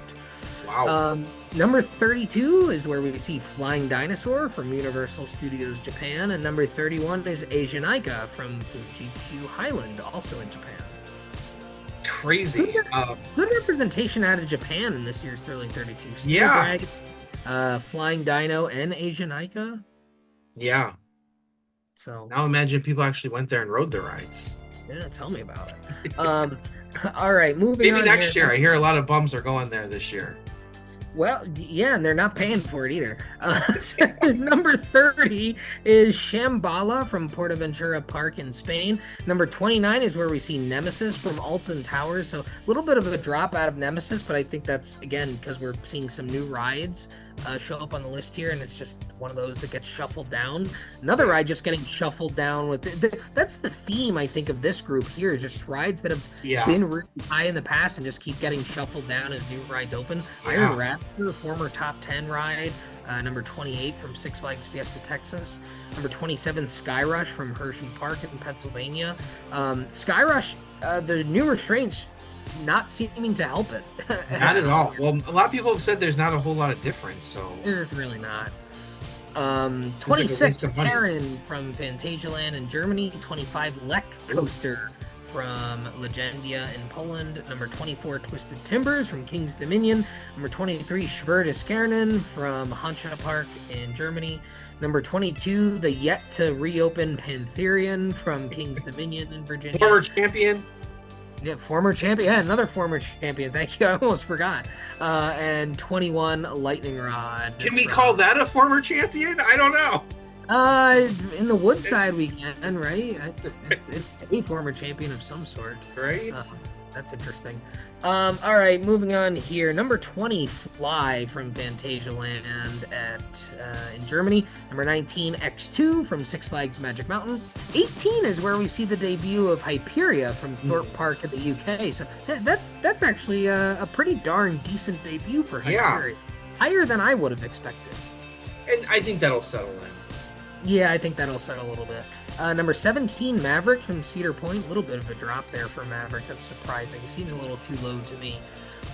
Wow. Number 32 is where we see Flying Dinosaur from Universal Studios Japan. And number 31 is Asian Aika from GQ Highland, also in Japan. Crazy. Good representation out of Japan in this year's Thrilling 32. Yeah. Dragon, Flying Dino, and Asian Aika. Yeah. So now imagine people actually went there and rode the rides. Yeah, tell me about it. All right, moving on. Maybe next year. I hear a lot of bums are going there this year. Well, yeah, and they're not paying for it either. Number 30 is Shambhala from Portaventura Park in Spain. Number 29 is where we see Nemesis from Alton Towers. So a little bit of a drop out of Nemesis, but I think that's, again, because we're seeing some new rides show up on the list here, and it's just one of those that gets shuffled down. Another ride just getting shuffled down with that's the theme, I think, of this group here, is just rides that have been really high in the past and just keep getting shuffled down as new rides open. Iron Raptor, former top 10 ride. Number 28 from Six Flags Fiesta Texas. Number 27, Sky Rush from Hershey Park in Pennsylvania. Sky Rush, the new restraints not seeming to help it. Not at all. Well, a lot of people have said there's not a whole lot of difference, so there's really not. 26, Terran from Phantasialand in Germany. 25, Lek Coaster from Legendia in Poland. Number 24, Twisted Timbers from King's Dominion. Number 23, Schwerdeskaernen from Hanscha Park in Germany. Number 22, the yet to reopen Pantherian from King's Dominion in Virginia. Former champion. Yeah, former champion. Yeah, another former champion. Thank you. I almost forgot. And 21, Lightning Rod. Can we call that a former champion? I don't know. In the Woodside we can, right? It's a former champion of some sort. Right. That's interesting. All right, moving on here. Number 20, Fly from Phantasialand in Germany. Number 19, X2 from Six Flags Magic Mountain. 18 is where we see the debut of Hyperia from Thorpe Park in the UK. So that's actually a pretty darn decent debut for Hyperia. Yeah. Higher than I would have expected. And I think that'll settle in. Yeah, I think that'll settle a little bit. Number 17, Maverick from Cedar Point. A little bit of a drop there for Maverick. That's surprising. It seems a little too low to me.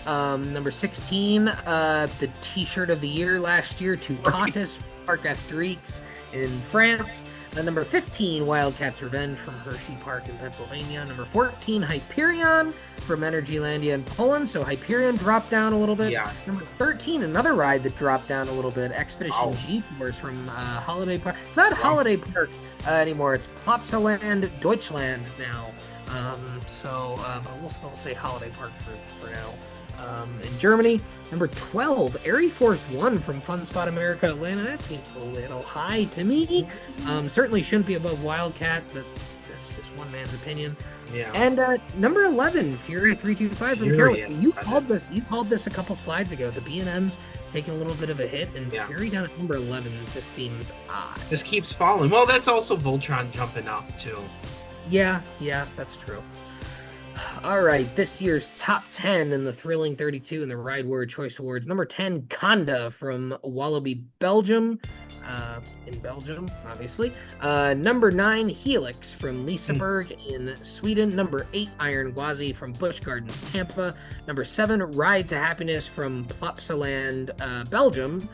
Number 16, the T-shirt of the year last year, Tucatis, Parc Asterix in France. Number 15, Wildcat's Revenge from Hershey Park in Pennsylvania. Number 14, Hyperion from Energylandia in Poland. So Hyperion dropped down a little bit. Yeah. Number 13, another ride that dropped down a little bit, Expedition G-Force from Holiday Park. It's not Holiday Park anymore. It's Plopsaland Deutschland now. But we'll still say Holiday Park for now. In Germany, number 12, Airy Force 1 from Fun Spot America Atlanta. That seems a little high to me. Certainly shouldn't be above Wildcat, but that's just one man's opinion. Yeah. And number 11, Fury 325 from Carolina. You called this a couple slides ago. The B&M's taking a little bit of a hit, and Fury down at number 11 just seems odd. Just keeps falling. Well, that's also Voltron jumping up too. Yeah, that's true. All right, this year's top 10 in the Thrilling 32 and the Ride Word Choice Awards. Number 10, Conda from Wallaby, Belgium. In Belgium, obviously. Number 9, Helix from Liseberg in Sweden. Number 8, Iron Gwazi from Busch Gardens, Tampa. Number 7, Ride to Happiness from Plopsaland, Belgium.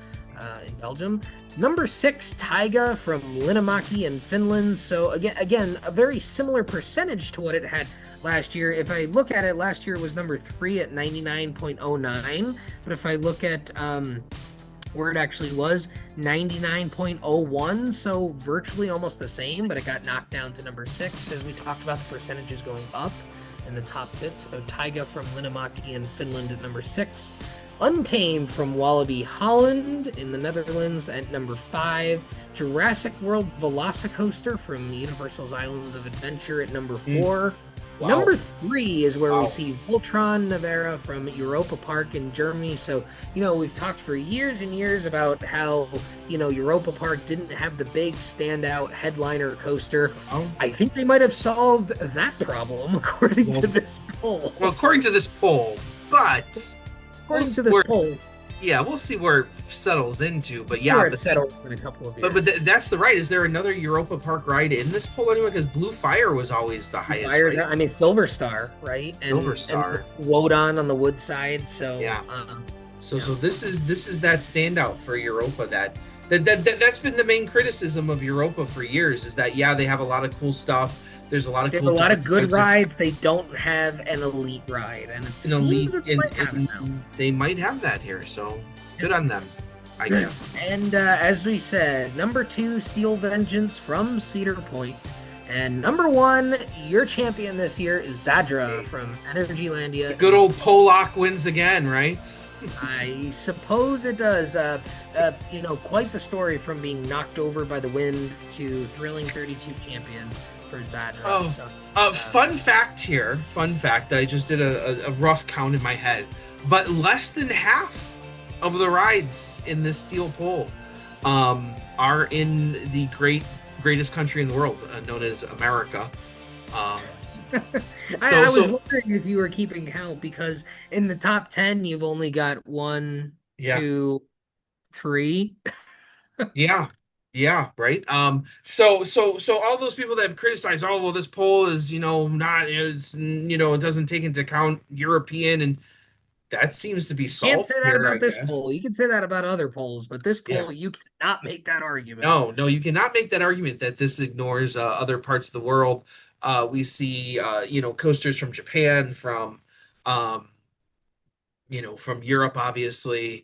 in Belgium. Number 6, Taiga from Linnanmäki in Finland. So again, a very similar percentage to what it had last year. If I look at it, last year it was number 3 at 99.09. But if I look at where it actually was, 99.01, so virtually almost the same, but it got knocked down to number 6 as we talked about the percentages going up in the top bits. So Taiga from Linnanmäki in Finland at number 6. Untamed from Wallaby Holland in the Netherlands at number 5. Jurassic World Velocicoaster from Universal's Islands of Adventure at number 4. Wow. Number 3 is where we see Voltron Nevera from Europa Park in Germany. So, we've talked for years and years about how, Europa Park didn't have the big standout headliner coaster. Oh. I think they might have solved that problem according to this poll. Well, according to this poll, but... According to this poll. Yeah, we'll see where it settles into, but yeah, sure, it settles in a couple of years. But that's the right. Is there another Europa Park ride in this poll anyway? Because Blue Fire was always the highest. Right? I mean, Silver Star, right? Silver Star. And Wodan on the wood side. So yeah. So this is that standout for Europa. That's been the main criticism of Europa for years. Is that they have a lot of cool stuff. There's a lot of cool. A lot of good rides. They don't have an elite ride, and it's they might have that here. So good on them, I guess. And as we said, number 2, Steel Vengeance from Cedar Point, and number 1, your champion this year is Zadra from Energylandia. The good old Polak wins again, right? I suppose it does. Quite the story from being knocked over by the wind to thrilling 32 champion. For Zadra. Fun fact that I just did a rough count in my head, but less than half of the rides in this steel poll are in the greatest country in the world, known as America. I was wondering if you were keeping count, because in the top 10 you've only got 1, 2, 3. Yeah, right. So all those people that have criticized, this poll is, it doesn't take into account European, and that seems to be solved. You can't say that about this poll. You can say that about other polls, but this poll, you cannot make that argument. No, you cannot make that argument that this ignores other parts of the world. We see, coasters from Japan, from Europe, obviously.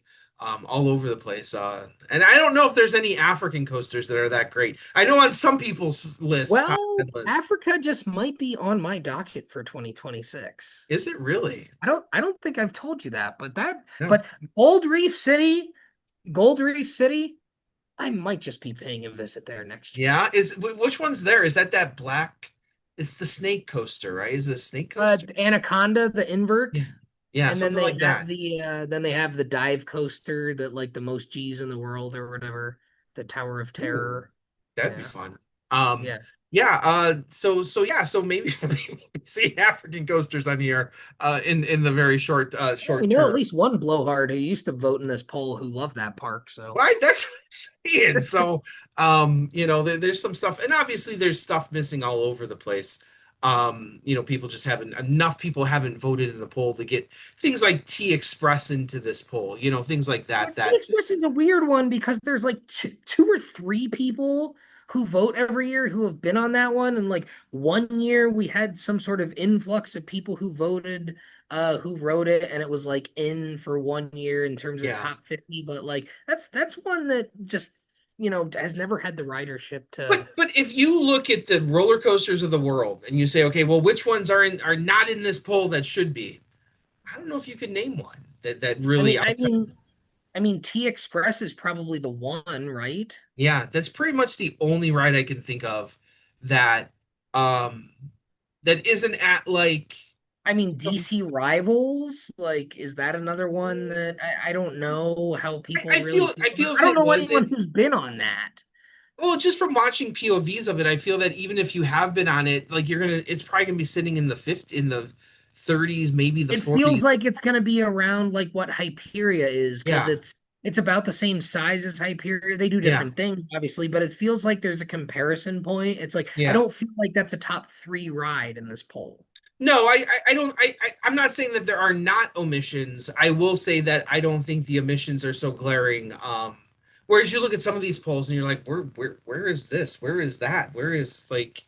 All over the place. And I don't know if there's any African coasters that are that great. I know on some people's lists. Well, Africa just might be on my docket for 2026. Is it really? I don't think I've told you that, but but Gold Reef City, I might just be paying a visit there next year. Yeah, which one's there? Is that black? It's the snake coaster, right? Is it a snake coaster? Anaconda, the invert. Yeah. Yeah, and then they have then they have the dive coaster that the most G's in the world or whatever, the Tower of Terror. That'd be fun. So maybe see African coasters on here in the very short term. At least one blowhard who used to vote in this poll who loved that park. So right, that's what I'm saying. So there's some stuff, and obviously there's stuff missing all over the place. People just enough people haven't voted in the poll to get things like T Express into this poll, things like that. T Express is a weird one because there's two or three people who vote every year who have been on that one. And 1 year we had some sort of influx of people who voted, who wrote it, and it was in for 1 year in terms of top 50. But that's one that just, has never had the ridership to. But if you look at the roller coasters of the world and you say, okay, well, which ones are not in this poll that should be? I don't know if you could name one that really. I mean, T Express is probably the one, right? Yeah, that's pretty much the only ride I can think of that isn't at DC Rivals, is that another one that I don't know how people I don't know anyone who's been on that. Well, just from watching POVs of it, I feel that even if you have been on it, it's probably gonna be sitting in the 30s, maybe the 40s. It feels like it's gonna be around what Hyperia is, because it's about the same size as Hyperia. They do different things, obviously, but it feels like there's a comparison point. It's I don't feel like that's a top 3 ride in this poll. No, I don't. I'm not saying that there are not omissions. I will say that I don't think the omissions are so glaring Whereas you look at some of these polls and you're like, where is this? Where is that? Where is like,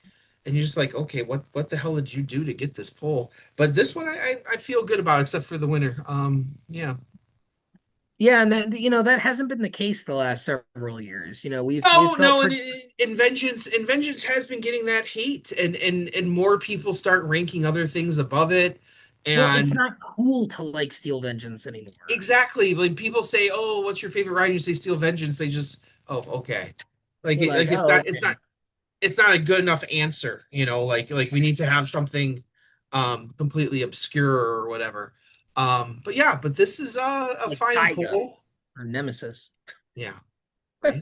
and you're just like, okay, what the hell did you do to get this poll? But this one I feel good about, except for the winner. Yeah. Yeah, and that hasn't been the case the last several years. We've No, felt no, and pretty. Inventions has been getting that hate, and more people start ranking other things above it, Well, it's and not cool to like Steel Vengeance anymore. exactly when people say, "Oh, what's your favorite ride?" and you say Steel Vengeance, they just, "Oh, okay." You're like, Like oh, okay. it's not a good enough answer, like we need to have something completely obscure or whatever. But yeah, but this is a Like fine Tyga poll. or Nemesis. Yeah, right,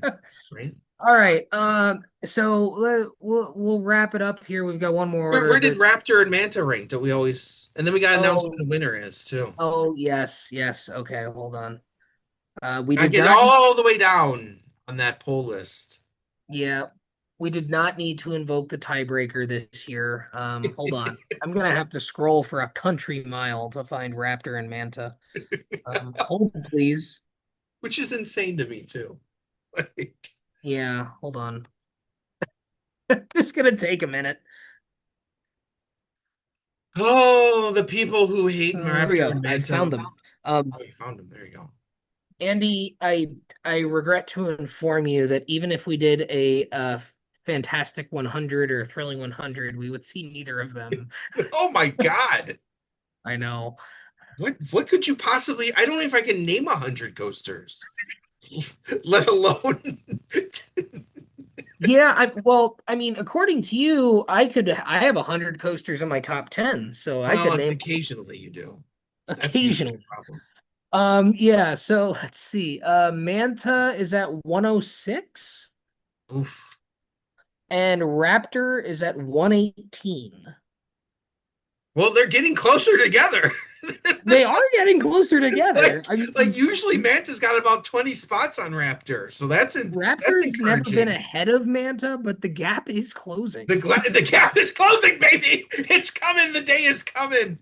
right. All right. So we'll wrap it up here. We've got one more order Where of did business. Raptor and Manta rank? Do we always? And then we got to announce who Oh, the winner is too. oh, yes, yes. Okay, hold on. We I did get not. all the way down on that poll list. Yeah, we did not need to invoke the tiebreaker this year. Hold on. I'm gonna have to scroll for a country mile to find Raptor and Manta. Hold on, please. Which is insane to me too. Like, Yeah, hold on. It's gonna take a minute. oh, the people who hate Here we Raptor go. and I Manta. found them. Oh, you found them. There you go. Andy, I regret to inform you that even if we did a fantastic 100 or thrilling 100, we would see neither of them. Oh my God. I know. What could you possibly? I don't know if I can name 100 coasters, let alone. Yeah, well, I mean, according to you, I have 100 coasters in my top 10, so I could Well, name occasionally you do. That's usually the occasionally. problem. Yeah, so let's see. Manta is at 106 Oof. and Raptor is at 118. Well, they're getting closer together. They are getting closer together. like I like mean, usually Manta's got about 20 spots on Raptor, so that's Raptor's never been encouraging. ahead of Manta, but the gap is closing. The gap is closing, baby. It's coming. The day is coming.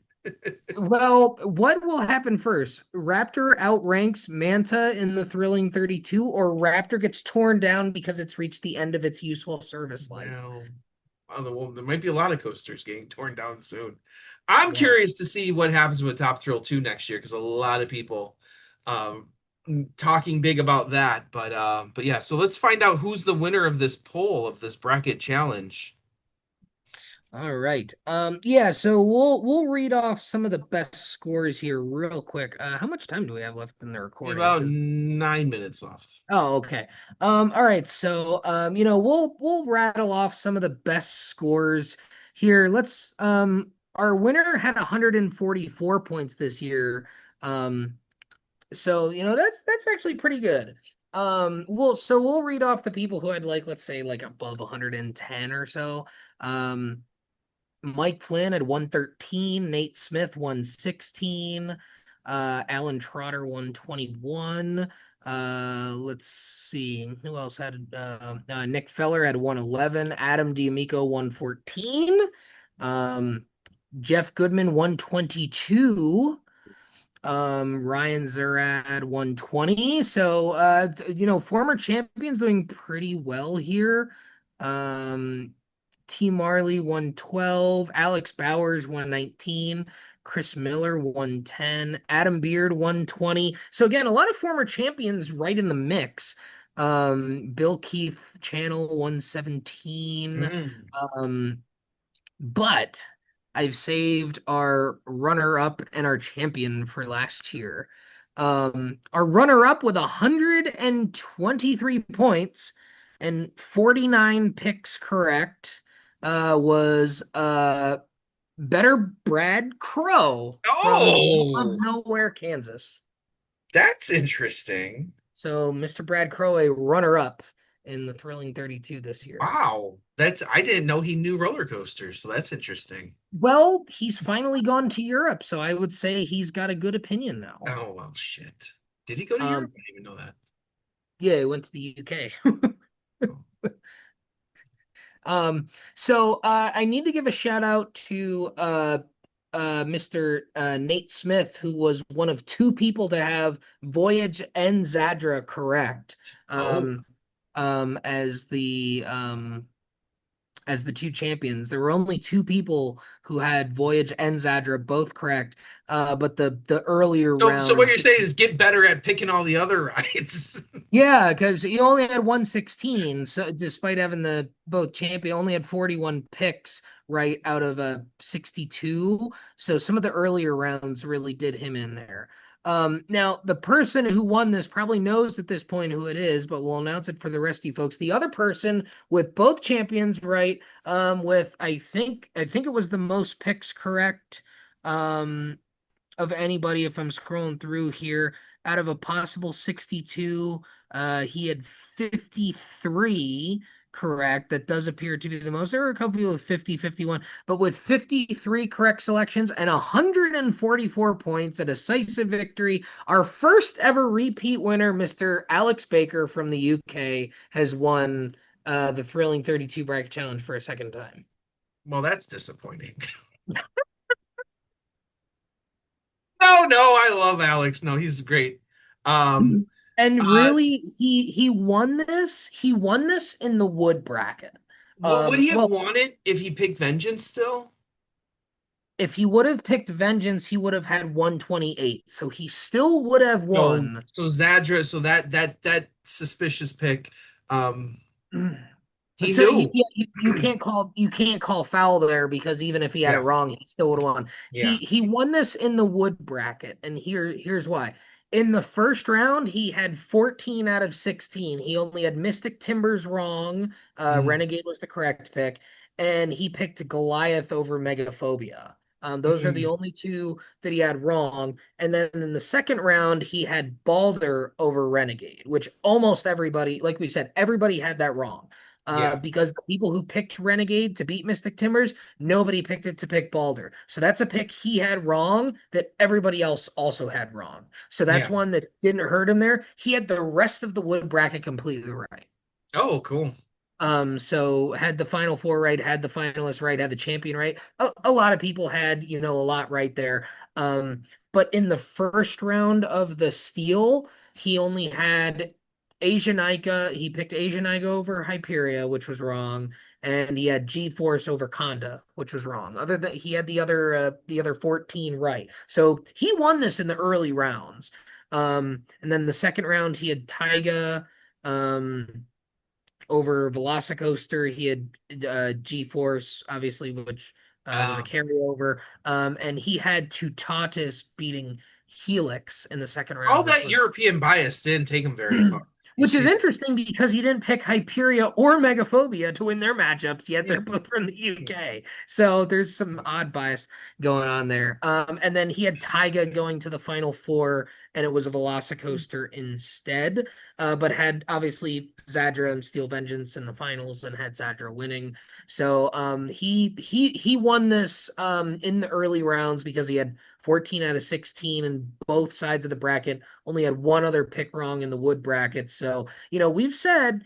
Well, what will happen first? Raptor outranks Manta in the thrilling 32, or Raptor gets torn down because it's reached the end of its useful service life? Well, there might be a lot of coasters getting torn down soon. I'm Yeah. curious to see what happens with Top Thrill 2 next year because a lot of people um, talking big about that. But yeah, so let's find out who's the winner of this poll of this bracket challenge. All right. Yeah, so we'll read off some of the best scores here real quick. How much time do we have left in the recording? About Because 9 minutes left. Oh, okay. All right. So, we'll rattle off some of the best scores here. Our winner had 144 points this year. So, that's actually pretty good. We'll read off the people who had let's say above 110 or so. Um, Mike Flynn had 113, Nate Smith 116, Alan Trotter 121. Let's see who else had Nick Feller had 111, Adam D'Amico 114, um, Jeff Goodman 122, Ryan Zurad 120. So former champions doing pretty well here. T. Marley 112, Alex Bowers 119, Chris Miller 110, Adam Beard 120. So again, a lot of former champions right in the mix. Bill Keith Channel 117. Mm. Um, but I've saved our runner-up and our champion for last year. Our runner-up with 123 points and 49 picks correct was better Brad Crow from the middle of Oh, nowhere, Kansas. that's interesting. So Mr. Brad Crow, a runner-up in the Thrilling 32 this year. Wow. I didn't know he knew roller coasters, so that's interesting. Well, he's finally gone to Europe, so I would say he's got a good opinion now. Oh, well, shit. Did he go to Europe? Um, I didn't even know that. yeah, he went to the UK. Oh. So I need to give a shout out to Mr. Nate Smith, who was one of two people to have Voyage and Zadra correct, Oh, as the two champions. There were only two people who had Voyage and Zadra both correct. But the earlier so what rounds, you're saying is get better at picking all the other rights. yeah, because you only had 116. So despite having the both champion, only had 41 picks right out of a 62. So some of the earlier rounds really did him in there. Now the person who won this probably knows at this point who it is, but we'll announce it for the rest of you folks. The other person with both champions right, with I think it was the most picks correct. Of anybody if I'm scrolling through here out of a possible 62 he had 53 correct. That does appear to be the most. There were a couple people with 50, 51, but with 53 correct selections and 144 points, a decisive victory, our first ever repeat winner, Mr. Alex Baker from the UK, has won the thrilling 32 bracket challenge for a second time. Well, that's disappointing. No, I love Alex. No, he's great. Um, And uh, really, he won this. He won this in the wood bracket. would he have Well, won it if he picked Vengeance still? if he would have picked Vengeance, he would have had 128. So he still would have So, won. so Zadra, so that suspicious pick, um, he So knew. you can't call foul there because even if he had it Yeah, wrong, he still would have won. He yeah. he won this in the wood bracket, and here's why. In the first round, he had 14 out of 16. He only had Mystic Timbers wrong. Mhm, Renegade was the correct pick, and he picked Goliath over Megaphobia. Those are the mhm. only two that he had wrong. And then in the second round, he had Balder over Renegade, which almost everybody, like we said, everybody had that wrong Yeah, because the people who picked Renegade to beat Mystic Timbers, nobody picked it to pick Balder. So that's a pick he had wrong that everybody else also had wrong. So that's yeah. one that didn't hurt him there. He had the rest of the wood bracket completely right. Oh, cool. So had the final four right, had the finalist right, had the champion right. A lot of people had, a lot right there. But in the first round of the steel, he only had Asian Ica. He picked Asian Ica over Hyperia, which was wrong, and he had G-Force over Conda, which was wrong. Other than he had the other 14 right. So he won this in the early rounds. And then the second round he had Taiga. Over Velocicoaster. He had G-Force, obviously, which was a Uh, carryover. And he had Tutatis beating Helix in the second all round, which that was European bias didn't take him very far. You which is see that? interesting because he didn't pick Hyperia or Megaphobia to win their matchups, yet Yeah. they're both from the UK. So there's some odd bias going on there. And then he had Taiga going to the final four, and it was a Velocicoaster instead, but had obviously Zadra and Steel Vengeance in the finals and had Zadra winning. So he won this in the early rounds because he had 14 out of 16 in both sides of the bracket, only had one other pick wrong in the wood bracket. So, we've said,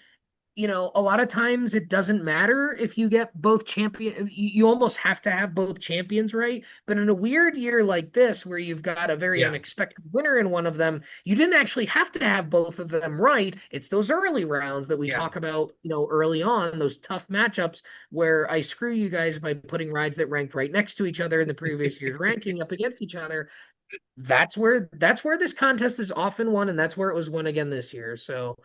a lot of times it doesn't matter if you get both champion. You almost have to have both champions right. But in a weird year like this, where you've got a very Yeah, unexpected winner in one of them, you didn't actually have to have both of them right. It's those early rounds that we yeah. talk about, early on, those tough matchups where I screw you guys by putting rides that ranked right next to each other in the previous year's ranking up against each other. That's where this contest is often won, and that's where it was won again this year. So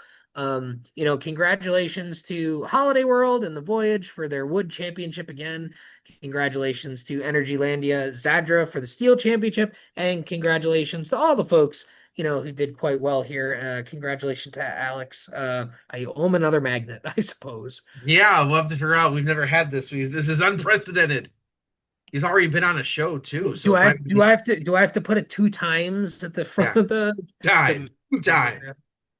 congratulations to Holiday World and the Voyage for their wood championship again. Congratulations to Energylandia Zadra for the steel championship, and congratulations to all the folks who did quite well here. Congratulations to Alex. I owe him another magnet, I suppose. Yeah, we'll have to figure out. We've never had this. This is unprecedented. He's already been on a show too, so Do it's I not gonna do be I have to do I have to put it two times at the front yeah, of the just time, to time.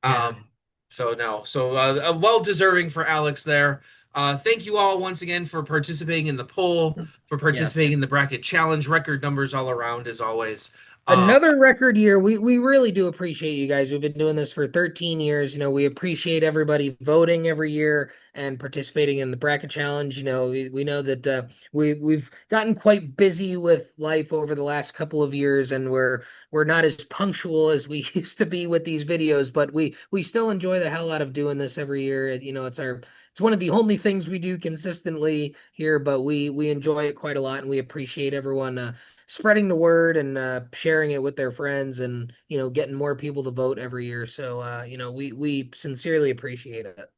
yeah. Um, so no, so well deserving for Alex there. Thank you all once again for participating in the poll, for Yes. participating in the bracket challenge. Record numbers all around as always. Another record year. We really do appreciate you guys. We've been doing this for 13 years. We appreciate everybody voting every year and participating in the bracket challenge. We know that we've gotten quite busy with life over the last couple of years, and we're not as punctual as we used to be with these videos, but we still enjoy the hell out of doing this every year. It's one of the only things we do consistently here, but we enjoy it quite a lot, and we appreciate everyone spreading the word and sharing it with their friends, and getting more people to vote every year. So we sincerely appreciate it.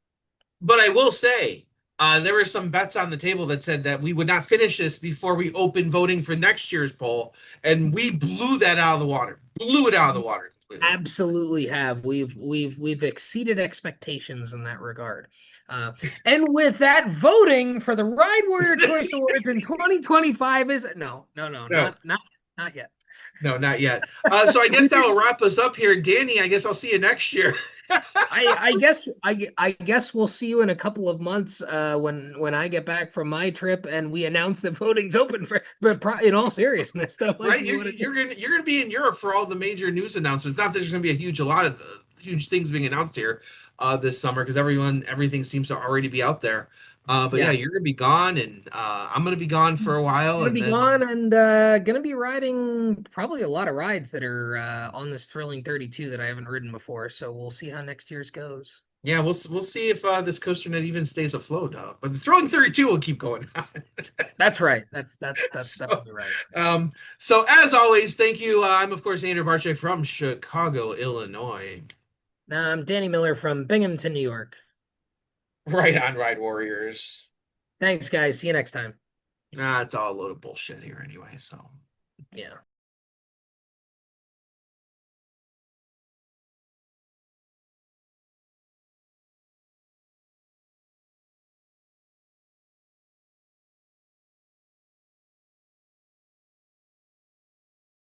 But I will say, there were some bets on the table that said that we would not finish this before we open voting for next year's poll, and we blew that out of the water. Blew it out of the water completely. Absolutely have. We've exceeded expectations in that regard. And with that, voting for the Ride Warrior Choice Awards in 2025 is no, not yet. No, not yet. So I guess that will wrap us up here, Danny. I guess I'll see you next year. I guess we'll see you in a couple of months when I get back from my trip and we announce that voting's open for. But in all seriousness, that might right? be what You're gonna be in Europe for all the major news announcements. Not that there's gonna be a lot of huge things being announced here this summer, because everything seems to already be out there. But yeah, you're gonna be gone, and I'm gonna be gone for a while. Gonna be gone and gonna be riding probably a lot of rides that are on this Thrilling 32 that I haven't ridden before. So we'll see how next year's goes. Yeah, we'll see if this COASTER-net even stays afloat. But the Thrilling 32 will keep going on. That's right. That's definitely right. So as always, thank you. I'm of course Andrew Barczyk from Chicago, Illinois. I'm Danny Miller from Binghamton, New York. Right on, Ride Warriors. Thanks, guys. See you next time. Nah, it's all a load of bullshit here anyway. So yeah.